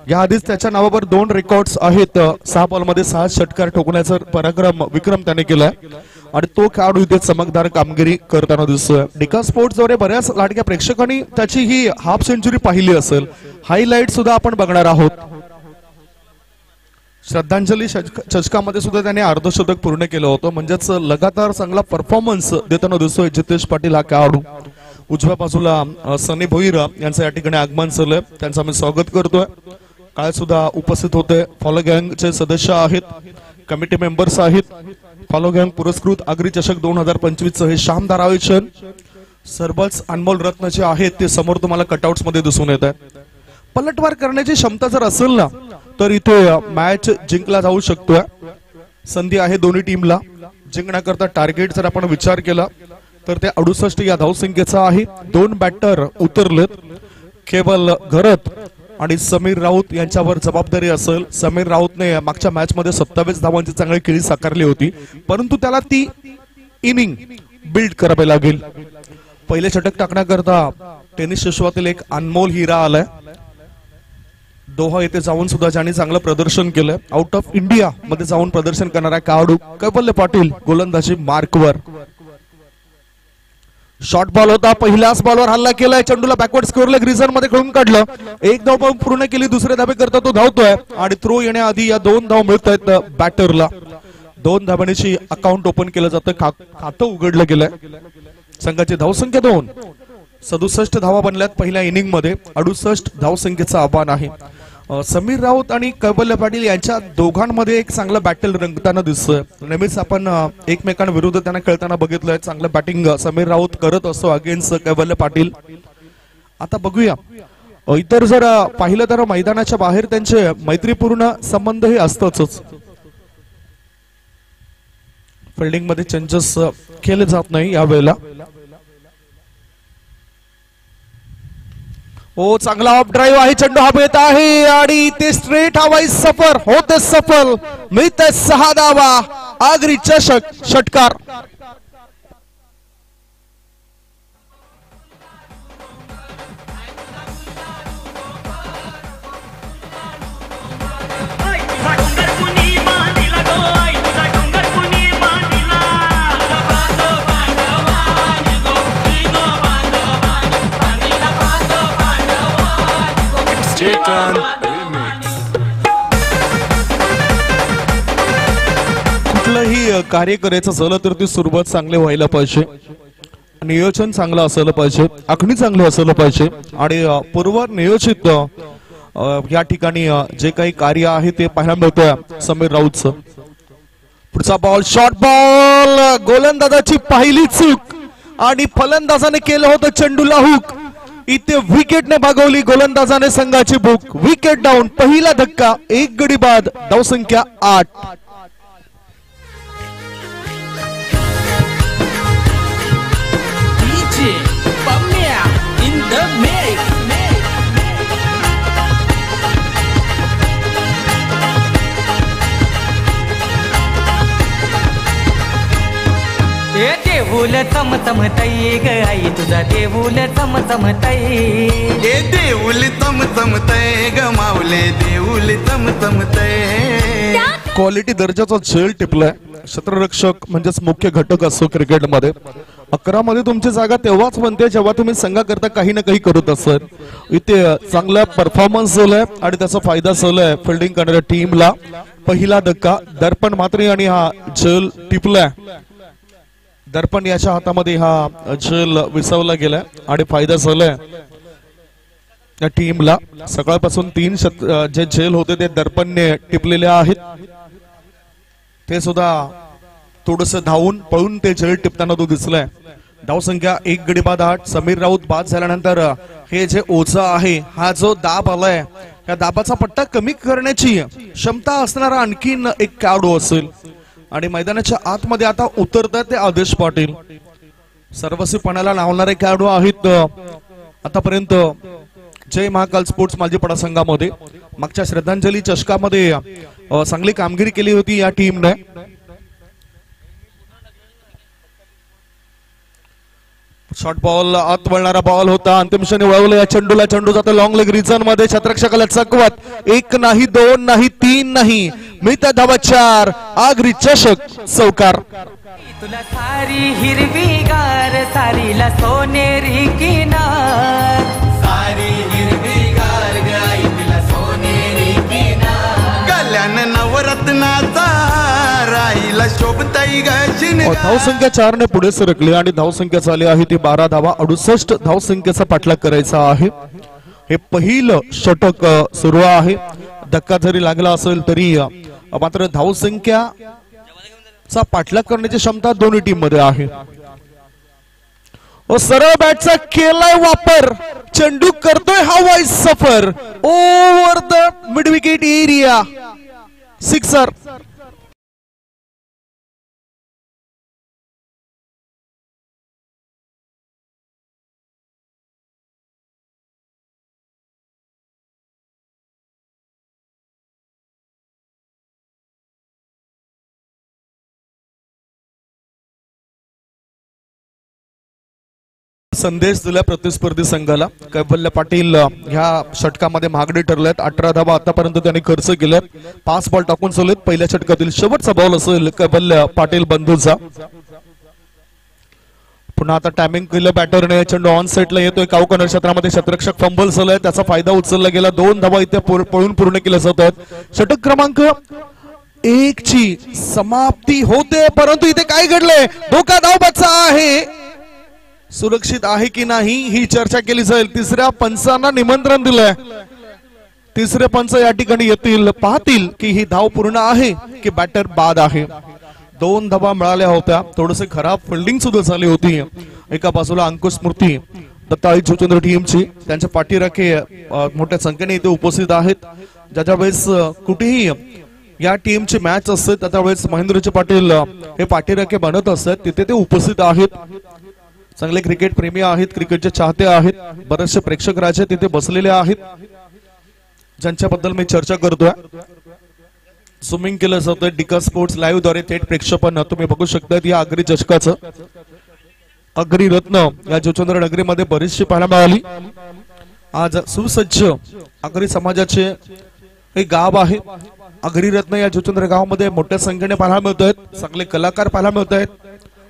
याआधीच त्याच्या नावावर 2 रेकॉर्ड्स आहेत. 6 बॉलमध्ये 6 षटकार ठोकण्याचा विक्रम त्याने केलाय आणि तो खेळाडू इथे चमकदार कामगिरी करताना दिसतोय. डिका स्पोर्ट्सद्वारे बऱ्याच लाडक्या प्रेक्षकांनी त्याची ही हाफ सेंचुरी पाहिली असेल. हायलाइट सुद्धा आपण बघणार आहोत. श्रद्धांजली चषकामध्ये सुद्धा त्याने अर्धशतक पूर्ण केलं होतं. म्हणजेच लगातार चांगला परफॉर्मन्स देताना दिसतोय जितेश पाटील हा खेळाडू. उजव्या बाजूला सनी भोईर यांचं या ठिकाणी आगमन झालंय. त्यांचं आम्ही स्वागत करतोय. काय सुद्धा उपस्थित होते. फॉलो गँगचे सदस्य आहेत, कमिटी मेंबर्स आहेत. फॉलो गँग पुरस्कृत आगरी चषक 2025 हे शानदार आयोजन. सर्वच अनमोल रत्न जे आहेत ते समोर तुम्हाला कटआउट्स मध्ये दिसून येत आहे. पलटवार करण्याची क्षमता जर असेल ना तर इथे मॅच जिंकला जाऊ शकतोय. संधी आहे दोन्ही टीमला. जिंकण्याकरता टार्गेट जर आपण विचार केला तर ते 68 या धावसंख्येचा आहे. 2 बॅटर उतरलेत. केवल घरत आणि समीर राऊत यांच्यावर जबाबदारी असेल. समीर राऊतने मागच्या मॅच मध्ये 27 धावांची चांगली खेळी साकारली होती, परंतु त्याला ती इनिंग बिल्ड करावी लागेल. पहिले षटक टाकण्याकरता टेनिस विश्वातील एक अनमोल हिरा आलाय. दोहा येथे जाऊन सुद्धा ज्यांनी चांगलं प्रदर्शन केलंय. आउट ऑफ इंडिया मध्ये जाऊन प्रदर्शन करणारा खेळाडू कैवल्य पाटील गोलंदाजी मार्कवर. शॉर्ट बॉल होता. पहिल्याच बॉलवर हल्ला केलाय. चेंडूला बॅकवर्ड स्कोअर लेग रिझन मध्ये खेळून काढलं. 1 धाव पूर्ण केली. दुसऱ्या धाबे करता तो धावतोय आणि थ्रो येण्याआधी या 2 धाव मिळत आहेत बॅटरला. 2 धावांची अकाउंट ओपन केलं जातं. खातं उघडलं गेलंय. संघाची धावसंख्या 2. 67 धावा बनल्यात पहिल्या इनिंग मध्ये. 68 धावसंख्येचं आव्हान आहे. समीर राऊत आणि कैवल्य पाटील यांच्या दोघांमध्ये एक चांगलं बॅटल रंगताना दिसतोय. नेहमीच आपण एकमेकांविरुद्ध त्यांना खेळताना बघितलंय. चांगलं बॅटिंग समीर राऊत करत असतो अगेन्स्ट कैवल्य पाटील. आता बघूया, इतर जर पाहिलं तर मैदानाच्या बाहेर त्यांचे मैत्रीपूर्ण संबंध हे असतच. फिल्डिंग मध्ये चेंजेस केले जात नाही यावेळेला. हो, चांगला ऑफ ड्राईव्ह आहे. चेंडू हवेत आहे आणि ते स्ट्रेट हवाई सफर होते सफल. मिळते 6 धावा. आगरी चषक षटकार. कुठलंही कार्य करायचं झालं तर ती सुरुवात चांगली व्हायला पाहिजे. नियोजन चांगलं असायला पाहिजे. आखणी चांगली असायला पाहिजे आणि पूर्व नियोजित या ठिकाणी जे काही कार्य आहे ते पाहायला मिळतंय समीर राऊतचं. पुढचा बॉल शॉर्ट बॉल, गोलंदाजाची पहिली चूक आणि फलंदाजाने केलं होतं चेंडूला हुक. इथे विकेटने भागवली गोलंदाजाने संघाची भूक. विकेट डाऊन, पहिला धक्का, एक गडी बाद, धावसंख्या 8. देऊल चमचमतई ग आई तुझा देऊल चमचमतई. देऊल चमचमतय ग माऊले देऊल चमचमतय. क्वालिटी दर्जाचा झेल टिपलाय. क्षेत्ररक्षक म्हणजेच मुख्य घटक असतो क्रिकेटमध्ये. 11 मध्ये तुमची जागा तेव्हाच बनते जेव्हा तुम्ही संघाकरता काही ना काही करत असाल. इथे चांगला परफॉर्मन्स झालाय आणि त्याचा फायदा झालाय फिल्डिंग करणाऱ्या टीमला. पहिला धक्का, दर्पण मात्र आणि हा झेल टिपलाय. दर्पण याच्या हातामध्ये हा झेल विसवला गेलाय आणि फायदा झालाय या टीमला. सकाळपासून 3 जे झेल होते ते दर्पणने टिपलेले आहेत. ते सुद्धा थोडस धावून पळून ते झेल टिपताना तो दिसलाय. धावसंख्या 1 गडी बाद 8. समीर राऊत बाद झाल्यानंतर हे जे ओझं आहे, हा जो दाब आलाय, या दाबाचा पट्टा कमी करण्याची क्षमता असणारा आणखीन एक खेळाडू असेल. आणि मैदानाच्या आतमध्ये आता उतरतात ते आदेश पाटील. सर्वस्वीपणाला लावणारे खेळाडू आहेत आतापर्यंत जय महाकाल स्पोर्ट्स मालजीपाडा संघामध्ये. मागच्या श्रद्धांजली चषकामध्ये चांगली कामगिरी केली होती या टीमने. शॉर्ट बॉल, आत वळणारा बॉल होता. अंतिम क्षणी वळवलं या चेंडूला. चेंडू जातो लॉंग लेग रिजन मध्ये. क्षेत्ररक्षकाला चकवत. 1 नाही, 2 नाही, 3 नाही, मिळतात धावा 4. आगरी चषक चौकार. तुला सारी हिरवी गार, सारीला सोनेरी किनार. सारी हिरवी गार गाई तुला सोनेरी किनार. कल्याण नवरत्नाचा राईला शोभताई गशिन. धावसंख्या 4 ने पुढे सरकली आणि धावसंख्या झाली आहे ती 12 धावा. 68 धावसंख्येचा पाठलाग करायचा आहे. हे पहिलं षटक सुरू आहे. धक्का जरी लागला असेल तरी मात्र धावसंख्या चा पाठलाग करण्याची क्षमता दोन्ही टीम मध्ये आहे. सरळ बॅटचा केलाय वापर. चेंडू करतोय हवाई सफर over the mid wicket area. Sixer. संदेश दिला प्रतिस्पर्धी संघाला. कैवल्य पाटील ह्या षटकामध्ये महागडे ठरलेत. 18 धावा आतापर्यंत त्यांनी खर्च केल्यात. 5 बॉल टाकून सोडलेत. पहिल्या षटकातील शेवटचा बॉल असेल कैवल्य पाटील बंधूचा. पुन्हा आता टायमिंग केलं बॅटरने. चेंडू ऑन सेटला येतोय. कावकनर क्षेत्रामध्ये क्षेत्ररक्षक फंबल झालाय. त्याचा फायदा उचलला गेला. 2 धावा इथे पळून पूर्ण केल्या जातात. षटक क्रमांक 1 ची समाप्ती होते. परंतु इथे काय घडलंय? धोका धावबाचा आहे. सुरक्षित आहे की नाही ही चर्चा केली जाईल. तिसऱ्या पंचांना निमंत्रण दिलंय. तिसरे पंच या ठिकाणी येतील, पाहतील की ही धाव पूर्ण आहे की बॅटर बाद आहे. 2 धावा मिळाल्या होत्या. थोडस खराब फिल्डिंग सुद्धा झाली होती. एका बाजूला अंकुश स्मृती दत्ताई जुचंद्र टीमची, त्यांच्या पाठीराखे मोठ्या संख्येने इथे उपस्थित आहेत. ज्याच्या वेळेस कुठेही या टीमची मॅच असते त्या वेळेस महेंद्रजी पाटील हे पाठीराखे बनत असतात. तिथे ते उपस्थित आहेत. चांगले क्रिकेट प्रेमी आहेत, क्रिकेटचे चाहते आहेत. बरेचसे प्रेक्षक राजे तिथे बसलेले आहेत ज्यांच्याबद्दल मी चर्चा करतोय. स्विमिंग केलं जातं डिका स्पोर्ट्स लाईव्ह द्वारे थेट प्रेक्षेपण तुम्ही बघू शकता. या अग्री चषकाचं अग्री रत्न या जुचंद्र नगरीमध्ये बरीचशी पाहायला मिळाली. आज सुसज्ज अग्री समाजाचे हे गाव आहे. अग्री रत्न या जुचंद्र गावामध्ये मोठ्या संख्येने पाहायला मिळत आहेत. चांगले कलाकार पाहायला मिळत आहेत.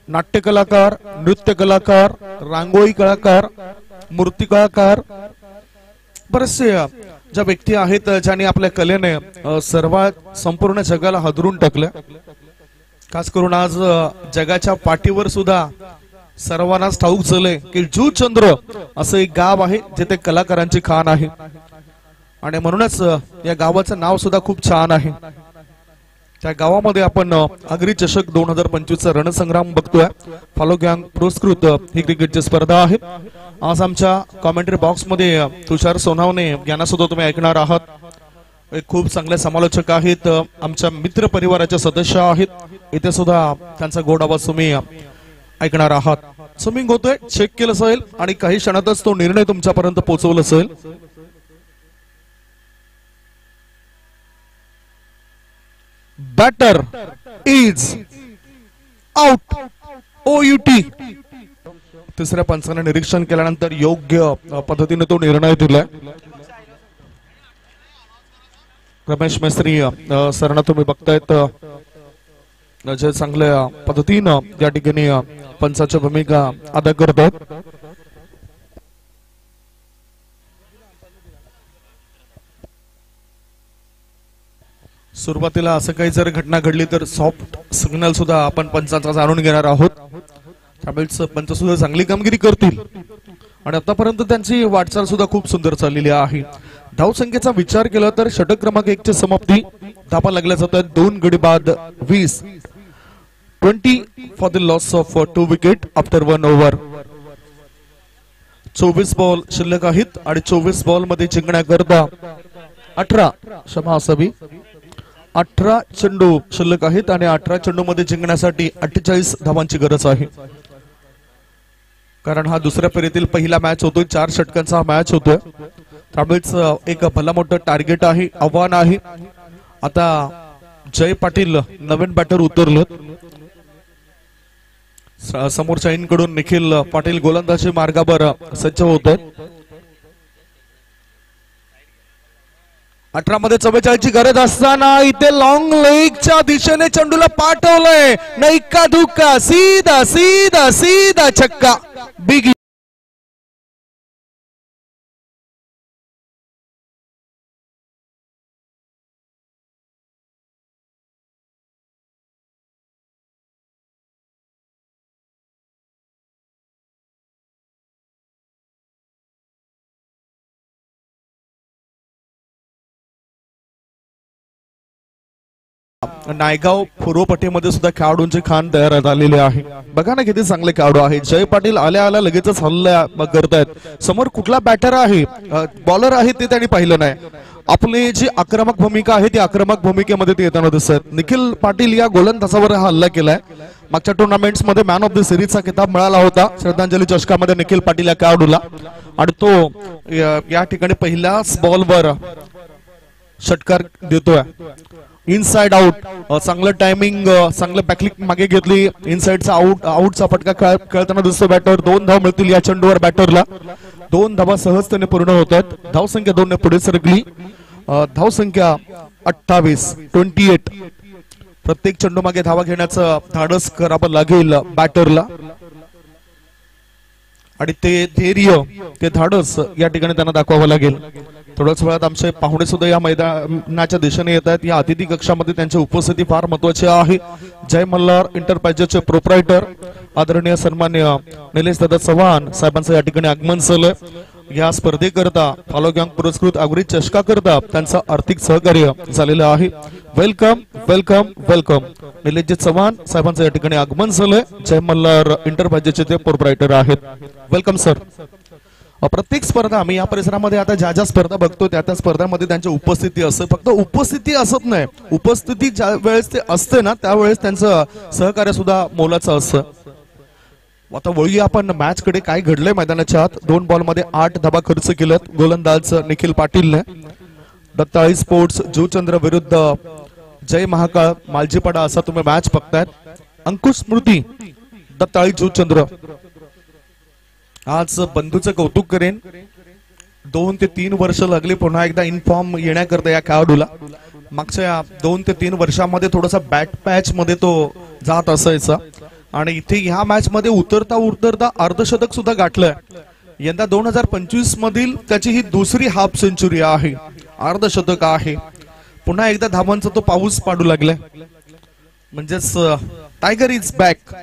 नाट्य कलाकार, नृत्य कलाकार, रांगोळी कलाकार, मूर्ती कलाकार, बरेचसे ज्या व्यक्ती आहेत ज्यांनी आपल्या कलेने सर्वात संपूर्ण जगाला हादरून टाकलं. खास करून आज जगाच्या पाठीवर सुद्धा सर्वांनाच ठाऊक झालंय की जुचंद्र असं एक गाव आहे जिथे कलाकारांची खाण आहे. आणि म्हणूनच या गावाचं नाव सुद्धा खूप छान आहे. त्या गावामध्ये आपण आगरी चषक 2025 रणसंग्राम बघतोय. फॉलो गँग पुरस्कृत ही क्रिकेटची स्पर्धा आहे. आज आमच्या कॉमेंट्री बॉक्स मध्ये तुषार सोनावणे यांना सुद्धा तुम्ही ऐकणार आहात. एक खूप चांगले समालोचक आहेत, आमच्या मित्र परिवाराचे सदस्य आहेत. इथे सुद्धा त्यांचा गोड आवाज तुम्ही ऐकणार आहात. स्विमिंग होतोय, चेक केलं असेल आणि काही क्षणातच तो निर्णय तुमच्यापर्यंत पोहोचवला असेल. Batter is out. OUT. तिसऱ्या पंचाने निरीक्षण केल्यानंतर योग्य पद्धतीने तो निर्णय दिलाय. रमेश मेस्त्री सरना तुम्ही बघतायत जे चांगल्या पद्धतीनं या ठिकाणी पंचाची भूमिका अदा करतात. सुरुवातीला असं काही जर घटना घडली तर सॉफ्ट सिग्नल सुद्धा आपण पंचांचा जाणून घेणार आहोत. त्यामुळे पंच सुद्धा चांगली कामगिरी करतील आणि आतापर्यंत त्यांची वाटचाल सुद्धा खूप सुंदर चाललेली आहे. धावसंख्येचा विचार केला तर षटक क्रमांक 1 ची समाप्ती. धावा लागल्या जातात 2 गडी बाद 20. 20 for the loss of 2 wicket after 1 over. 24 ball शिल्लक आहेत आणि 24 बॉल मध्ये जिंकण्याकरता 18 चेंडू शिल्लक आहेत आणि 18 चेंडू मध्ये जिंकण्यासाठी 48 धावांची गरज आहे. कारण हा दुसऱ्या फेरीतील पहिला मॅच होतोय, 4 षटकांचा हा मॅच होतोय. त्यामुळेच एक भला मोठं टार्गेट आहे, आव्हान आहे. आता जय पाटील नवीन बॅटर उतरलं. समोरच्या इनकडून निखिल पाटील गोलंदाजी मार्गावर सज्ज होत आहेत. 18 मध्ये 44 ची गरज असताना इथे लॉंग लेगच्या दिशेने चेंडूला पाठवलंय. नैका धुक्का, सीधा सीधा सीधा छक्का. बिग नायगाव पूर्वपट्टीमध्ये सुद्धा खेळाडूंची खाण तयार झालेली आहे. बघा ना किती चांगले खेळाडू आहेत. जय पाटील आल्या आल्या लगेचच हल्ला करतायत. समोर कुठला बॅटर आहे, बॉलर आहे ते त्यांनी पाहिलं नाही. आपली जी आक्रमक भूमिका आहे ती आक्रमक भूमिकेमध्ये ते येताना दिसत. निखिल पाटील या गोलंदाजावर हा हल्ला केलाय. मागच्या टुर्नामेंट्स मध्ये मॅन ऑफ द सिरीजचा किताब मिळाला होता श्रद्धांजली चषकामध्ये निखिल पाटील या खेळाडूला. आणि तो या ठिकाणी पहिल्याच बॉलवर षटकार देतोय. इनसाइड आउट, चांगलं टायमिंग, चांगलं बॅकलिक मागे घेतली. इनसाइडचा आउटचा फटका खेळताना दिसतो बॅटर. 2 धाव मिळतील या चेंडूवर बॅटरला. 2 धावा सहजतेने पूर्ण होत आहेत. धावसंख्या 2 ने पुढे सरकली. धावसंख्या 28. प्रत्येक चेंडू मागे धावा घेण्याचं धाडस करावं लागेल बॅटरला आणि ते धैर्य, ते धाडस या ठिकाणी त्यांना दाखवावं लागेल. थोड्याच वेळात आमचे पाहुणे सुद्धा या मैदानाच्या दिशेने येत आहेत. या अतिथी कक्षामध्ये त्यांची उपस्थिती फार महत्वाची आहे. जय मल्हार एंटरप्राइजेसचे प्रोप्रायटर आदरणीय सन्मान्य निलेश दादा चव्हाण साहेबांचं या ठिकाणी आगमन झालंय. या स्पर्धेकरता फॉलो गँग पुरस्कृत आगरी चषका करता त्यांचं आर्थिक सहकार्य झालेलं आहे. Welcome welcome welcome. Nilesh Chavan साहेबांचं या ठिकाणी आगमन झालंय. जय मल्हार एंटरप्राइजेसचे ते प्रोप्रायटर आहेत. Welcome sir. प्रत्येक स्पर्धा आम्ही या परिसरामध्ये आता ज्या ज्या स्पर्धा बघतो त्या स्पर्धांमध्ये त्यांची उपस्थिती असते. फक्त उपस्थिती असत नाही, उपस्थिती ज्या वेळेस ते असते ना त्यावेळेस त्यांचं सहकार्य सुद्धा मोलाचं असतं. आता वळूया आपण मॅच कडे. काय घडलंय मैदानाच्या आत. 2 बॉल मध्ये 8 धाबा खर्च केलेत गोलंदाज निखिल पाटीलने. दत्ताळी स्पोर्ट्स जुचंद्र विरुद्ध जय महाकाळ मालजीपाडा असा तुम्ही मॅच बघतायत. अंकुश स्मृती दत्ताळी जुचंद्र. आज बंधूचं कौतुक करेन. 2 ते 3 वर्ष लागली पुन्हा एकदा इनफॉर्म येण्याकरता या खेळाडूला. मागच्या 2 ते 3 वर्षामध्ये थोडासा बॅट पॅच मध्ये तो जात असायचा आणि इथे ह्या मॅच मध्ये उतरता उतरता अर्धशतक सुद्धा गाठलंय. यंदा 2025 मधील त्याची ही दुसरी हाफ सेंचुरी आहे, अर्धशतक आहे. पुन्हा एकदा धावांचा तो पाऊस पाडू लागलाय. म्हणजेच टायगर इज बॅक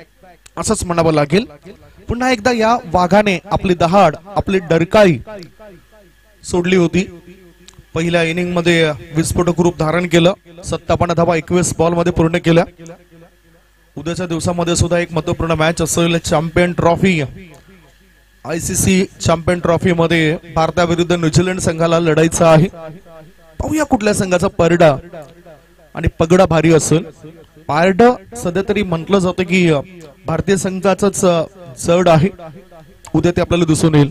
असंच म्हणावं लागेल. पुन्हा एकदा या वाघाने आपली दहाड, आपली डरकाळी सोडली होती. पहिल्या इनिंग मध्ये विस्फोटक रूप धारण केलं. 57 धावा 21 बॉल मध्ये पूर्ण केल्या. उद्याच्या दिवसामध्ये सुद्धा एक महत्वपूर्ण मॅच असेल. Champion trophy ICC champion trophy मध्ये भारताविरुद्ध न्यूझीलंड संघाला लढायचं आहे. पाहूया कुठल्या संघाचा परडा आणि पगडा भारी असेल. पारड सध्या तरी म्हटलं जातं की भारतीय संघाचंच जड आहे. उद्या ते आपल्याला दिसून येईल.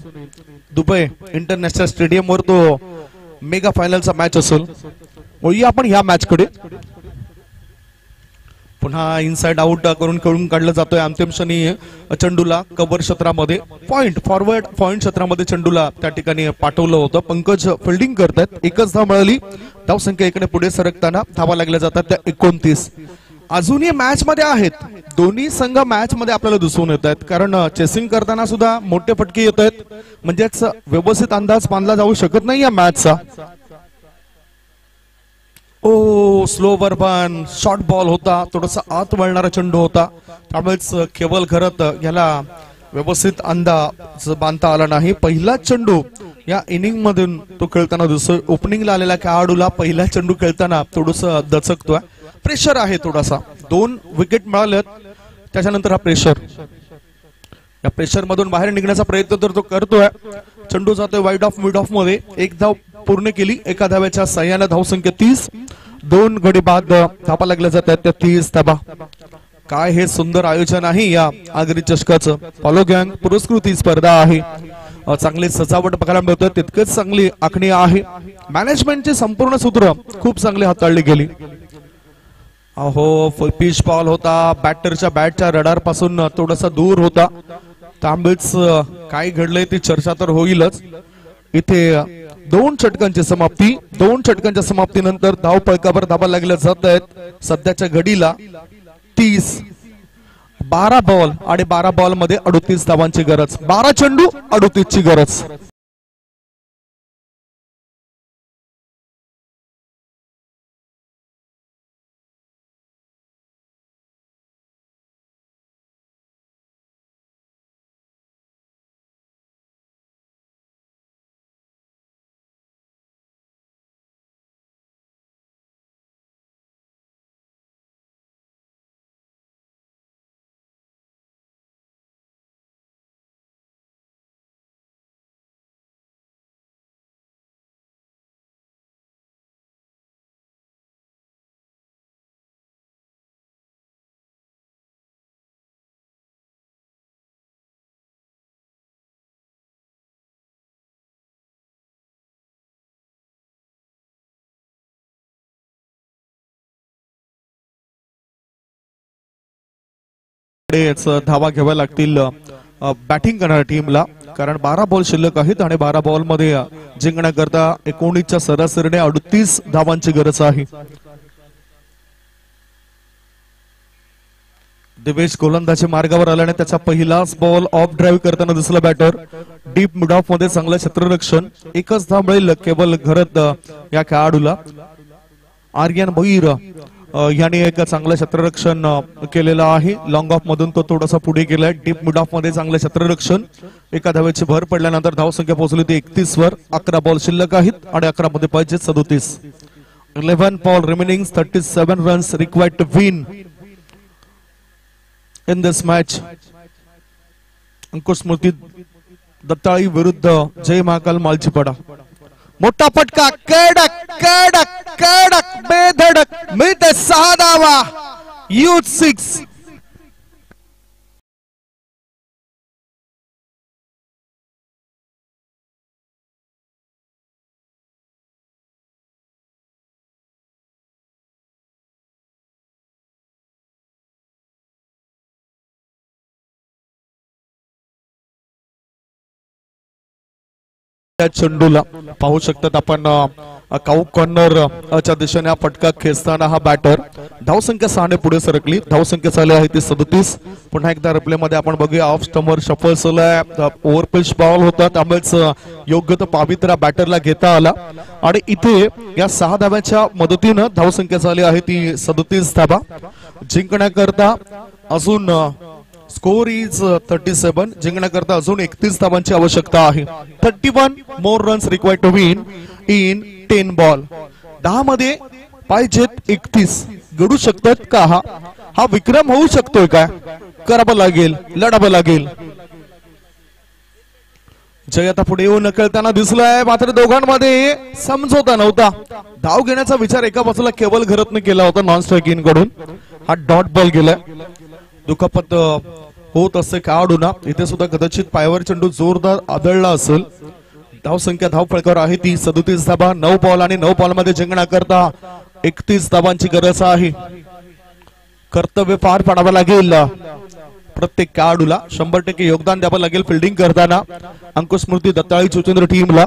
दुबई इंटरनॅशनल स्टेडियम वर तो मेगा फायनलचा मॅच असेल. वळूया आपण ह्या मॅच कडे. पुन्हा इनसाइड आउट करून काढलं जातोय अंतिम क्षणी चेंडूला कव्हर क्षेत्रामध्ये पॉइंट फॉरवर्ड पॉइंट क्षेत्रामध्ये चेंडूला त्या ठिकाणी पाठवलं होतं. पंकज फिल्डिंग करतात. एकच धाव मिळाली. धाव संख्या इकडे पुढे सरकताना धावा लागल्या जातात त्या 29. अजूनही मॅच मध्ये आहेत. दोन्ही संघ मॅच मध्ये आपल्याला दिसून येत आहेत. कारण चेसिंग करताना सुद्धा मोठे फटके येत आहेत. म्हणजेच व्यवस्थित अंदाज बांधला जाऊ शकत नाही या मॅचचा. ओ स्लोवर पण शॉर्ट बॉल होता. थोडासा आत वळणारा चेंडू होता. त्यामुळेच केवळ खरत याला व्यवस्थित अंदाज बांधता आला नाही. पहिला चेंडू या इनिंग मधून तो खेळताना दिसतोय. ओपनिंगला आलेल्या खेळाडूला पहिला चेंडू खेळताना थोडस दचकतोय. प्रेशर आहे थोडासा. 2 विकेट मिळालेत. त्याच्यानंतर हा प्रेशर. या प्रेशर मधून बाहेर निघण्याचा प्रयत्न तर तो करतोय. चेंडू जातोय वाईड ऑफ मिड ऑफ मध्ये. एक धाव पूर्ण केली. एका धाव्याच्या सह्याने धाव संख्या 30. 2 गडी बाद धावा लागल्या जातात त्या 30 धावा. काय हे सुंदर आयोजन आहे या आगरी चषकाचं. फॉलो गँग पुरस्कृत ही स्पर्धा आहे. चांगली सजावट बघायला मिळतं. तितकेच चांगली आखणी आहे. मॅनेजमेंटचे संपूर्ण सूत्र खूप चांगली हाताळली गेली. अहो पिच बॉल होता. बॅटरच्या बॅटच्या रडार पासून थोडासा दूर होता. त्यामुळेच काय घडलंय ती चर्चा तर होईलच. इथे 2 षटकांची समाप्ती. 2 षटकांच्या समाप्तीनंतर धाव पळकावर धावा लागल्या जात आहेत. सध्याच्या घडीला 30. 12 बॉल आणि 12 बॉल मध्ये 38 धावांची गरज. 12 चेंडू 38 ची गरज. धावा घ्याव्या लागतील बॅटिंग करणाऱ्या टीमला. कारण 12 बॉल शिल्लक आहेत आणि 12 बॉल मध्ये जिंकण्याकरता 19च्या सरासरीने 38 धावांची गरज आहे. दिवेश गोलंदाजी मार्गावर आल्याने त्याचा पहिलाच बॉल ऑफ ड्राईव्ह करताना दिसला बॅटर. डीप मिड ऑफ मध्ये चांगलं क्षेत्ररक्षण. एकच धाव मिळेल केवळ घरत या खेळाडूला. आर्यन भोईर याने एक चांगलं क्षेत्ररक्षण केलेलं आहे. लॉंग ऑफ मधून तो थोडासा पुढे गेलाय. डीप मिड ऑफ मध्ये चांगलं क्षेत्ररक्षण. एका धावेची भर पडल्यानंतर धाव संख्या पोहोचली ती 31 वर. 11 बॉल शिल्लक आहेत आणि 11 मध्ये पाहिजे 37. 11 ball remaining. 37 runs required to win in this match. Ankush Smriti Dattali विरुद्ध जय महाकाल मालचीपाडा. मोठा फटका. कडक कडक कडक बेधडक मिळते 6 धावा. यूथ 6. चेंडूला पाहू शकतात आपण. काऊ कॉर्नर च्या दिशेने हा फटका खेचताना हा बॅटर. धाव संख्या 6 ने पुढे सरकली. धाव संख्या झाली आहे ती 37. पुन्हा एकदा रिप्ले मध्ये आपण बघूया. ऑफ स्टंपर शफल झालाय. ओव्हर पिच बॉल होता. त्यामुळेच योग्य तो पावित्रा बॅटरला घेता आला आणि इथे या 6 धाव्यांच्या मदतीनं धाव संख्या झाली आहे ती 37 धावा. जिंकण्याकरता अजून स्कोर इज 37. जिंकण्याकरता अजून 31 धावांची आवश्यकता आहे. 31 more runs required to win in 10 ball. 10 मध्ये पाहिजेत 31. घडू शकतात का? हा विक्रम होऊ शकतोय का? करावं लागेल, लढावं लागेल. जय आता पुढे येऊन नकळताना दिसलाय, मात्र दोघांमध्ये समझोता नव्हता. धाव घेण्याचा विचार एका बाजूला केवळ घरतने केला होता नॉन स्ट्रायकिंग कडून. हा डॉट बॉल गेलाय. दुखापत होत असते खेळाडूंना. इथे सुद्धा कदाचित पायावर चेंडू जोरदार आदळला असेल. धाव संख्या धाव फळकावर आहे ती 37 धाबा. 9 बॉल आणि 9 बॉल मध्ये जिंकण्याकरता 31 धाबांची गरज आहे. कर्तव्य पार पाडावं लागेल. प्रत्येक खेळाडूला 100% योगदान द्यावं लागेल फिल्डिंग करताना. अंकुश स्मृती दत्ताळी चुचंद्र टीमला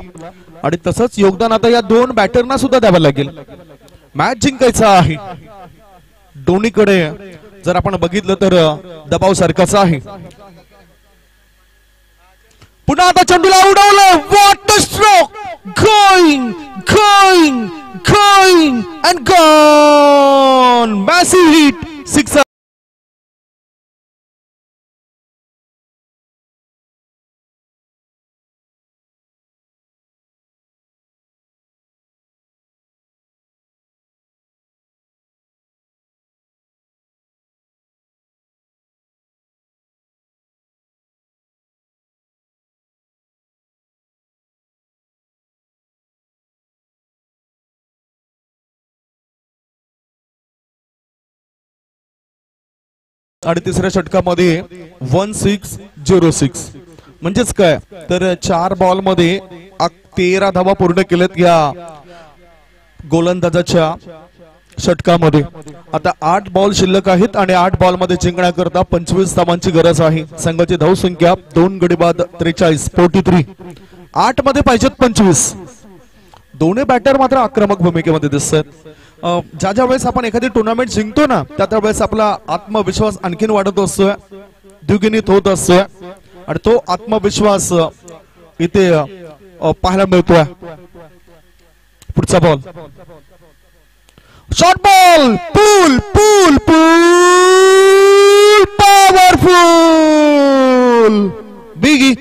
आणि तसंच योगदान आता या 2 बॅटरना सुद्धा द्यावं लागेल. मॅच जिंकायचा आहे. दोन्हीकडे जर आपण बघितलं तर दबाव सारखाच आहे. पुन्हा आता चेंडूला उडवलं. What a stroke. Going going going and gone. Massive hit. 6. आणि तिसऱ्या षटकामध्ये 1606 म्हणजेच काय तर 4 बॉल मध्ये 13 धावा पूर्ण केल्यात या गोलंदाजाच्या षटकामध्ये. आता 8 बॉल शिल्लक आहेत आणि 8 बॉल मध्ये जिंकण्याकरता 25 धावांची गरज आहे. संघाची धाव संख्या 2 गडी बाद 43 43. 8 मध्ये पाहिजेत 25. दोन्ही बॅटर मात्र आक्रमक भूमिकेमध्ये दिसतात. ज्या ज्या वेळेस आपण एखादी टुर्नामेंट जिंकतो ना त्या वेळेस आपला आत्मविश्वास आणखीन वाढत असतोय, द्विगुणित होत असतोय आणि तो आत्मविश्वास इथे पाहायला मिळतोय. पुढचा ball. Short ball. Pull pull pull powerful. Biggie.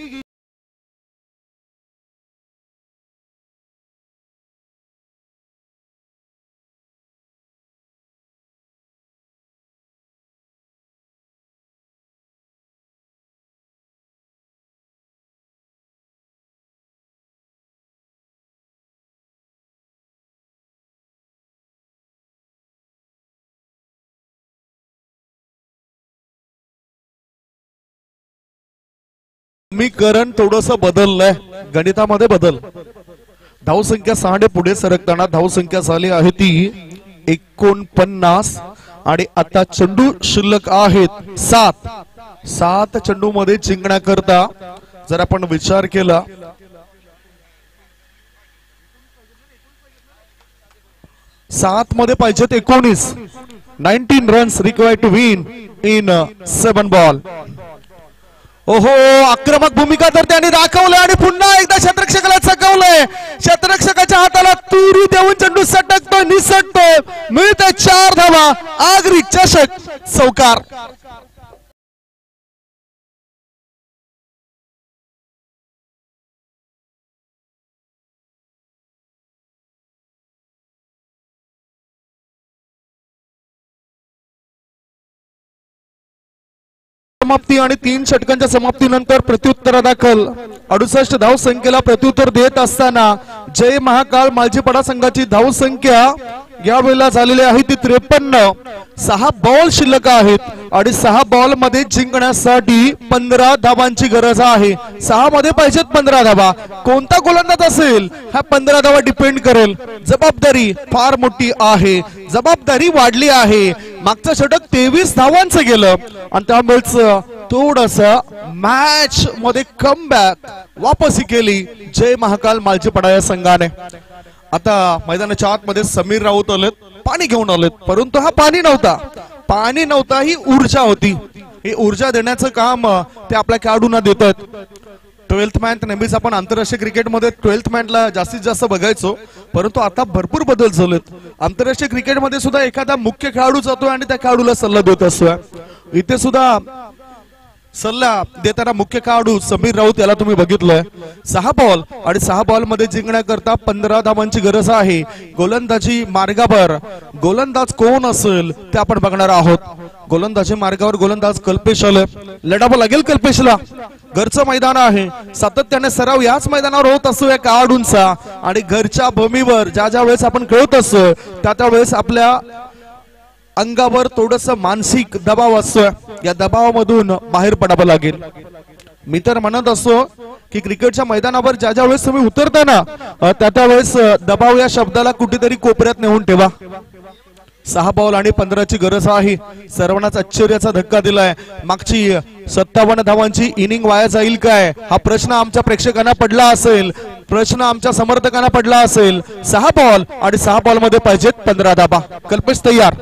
समीकरण थोडस बदललंय. गणितामध्ये बदल. धावसंख्या 6 पुढे सरकताना धावसंख्या झाली आहे ती 49 आणि आता चेंडू शिल्लक आहेत 7. 7 चेंडू मध्ये जिंकण्याकरता जर आपण विचार केला 7 मध्ये पाहिजेत 19. 19 runs required to win in 7 ball. ओहो, आक्रमक भूमिका तर त्यांनी दाखवली आणि पुन्हा एकदा क्षेत्ररक्षकाला चकवलंय. क्षेत्ररक्षकाच्या हाताला तुरी देऊन चेंडू सटकतोय, निसटतोय. मिळते 4 धावा. आगरी चषक चौकार. समाप्ती आणि 3 षटकांच्या समाप्तीनंतर प्रत्युत्तरा दाखल 68 धाव संख्येला प्रत्युत्तर देत असताना जय महाकाळ मालजीपाडा संघाची धाव संख्या यावेळेला झालेली आहे ती 53. 6 बॉल शिल्लक आहेत आणि 6 बॉल मध्ये जिंकण्यासाठी 15 धावांची गरज आहे. 6 मध्ये पाहिजेत 15 धावा. कोणता गोलंदाज असेल हा 15 धावा डिपेंड करेल. जबाबदारी फार मोठी आहे. जबाबदारी वाढली आहे. मागचं षटक 23 धावांचं गेलं आणि त्यामुळेच थोडस मॅच मध्ये कमबॅक वापसी केली जय महाकाल मालजीपाडा या संघाने. आता मैदानाच्या आतमध्ये समीर राऊत आलेत, पाणी घेऊन आलेत, परंतु हा पाणी नव्हता, ही ऊर्जा होती. ही ऊर्जा देण्याचं काम ते आपल्या खेळाडूंना देतात. 12th मॅन नेहमीच आपण आंतरराष्ट्रीय क्रिकेटमध्ये 12th मॅनला जास्तीत जास्त बघायचो, परंतु आता भरपूर बदल झालेत. आंतरराष्ट्रीय क्रिकेटमध्ये सुद्धा एखादा मुख्य खेळाडू जातोय आणि त्या खेळाडूला सल्ला देत असतोय. इथे सुद्धा सल्ला देताना मुख्य खेळाडू समीर राऊत याला तुम्ही बघितलंय. 6 बॉल आणि 6 बॉल मध्ये जिंकण्याकरता 15 धावांची गरज आहे. गोलंदाजी मार्गावर गोलंदाज कोण असेल ते आपण बघणार आहोत. गोलंदाजी मार्गावर गोलंदाज कल्पेश आलं. लढावं लागेल कल्पेशला. घरचं मैदान आहे. सातत्याने सराव याच मैदानावर होत असतो या खेळाडूंचा आणि घरच्या भूमीवर ज्या वेळेस आपण खेळत असतो त्या वेळेस आपल्या अंगावर थोडस मानसिक दबाव असतोय. या दबावामधून बाहेर पडावं लागेल. मी तर म्हणत असतो की क्रिकेटच्या मैदानावर ज्या वेळेस तुम्ही उतरता ना त्या वेळेस दबाव या शब्दाला कुठेतरी कोपऱ्यात नेऊन ठेवा. 6 बॉल आणि 15ची गरज आहे. सर्वांनाच आश्चर्याचा धक्का दिलाय. मागची 57 धावांची इनिंग वाया जाईल काय हा प्रश्न आमच्या प्रेक्षकांना पडला असेल. प्रश्न आमच्या समर्थकांना पडला असेल. 6 बॉल आणि 6 बॉल मध्ये पाहिजेत 15 धावा. कल्पेश तयार.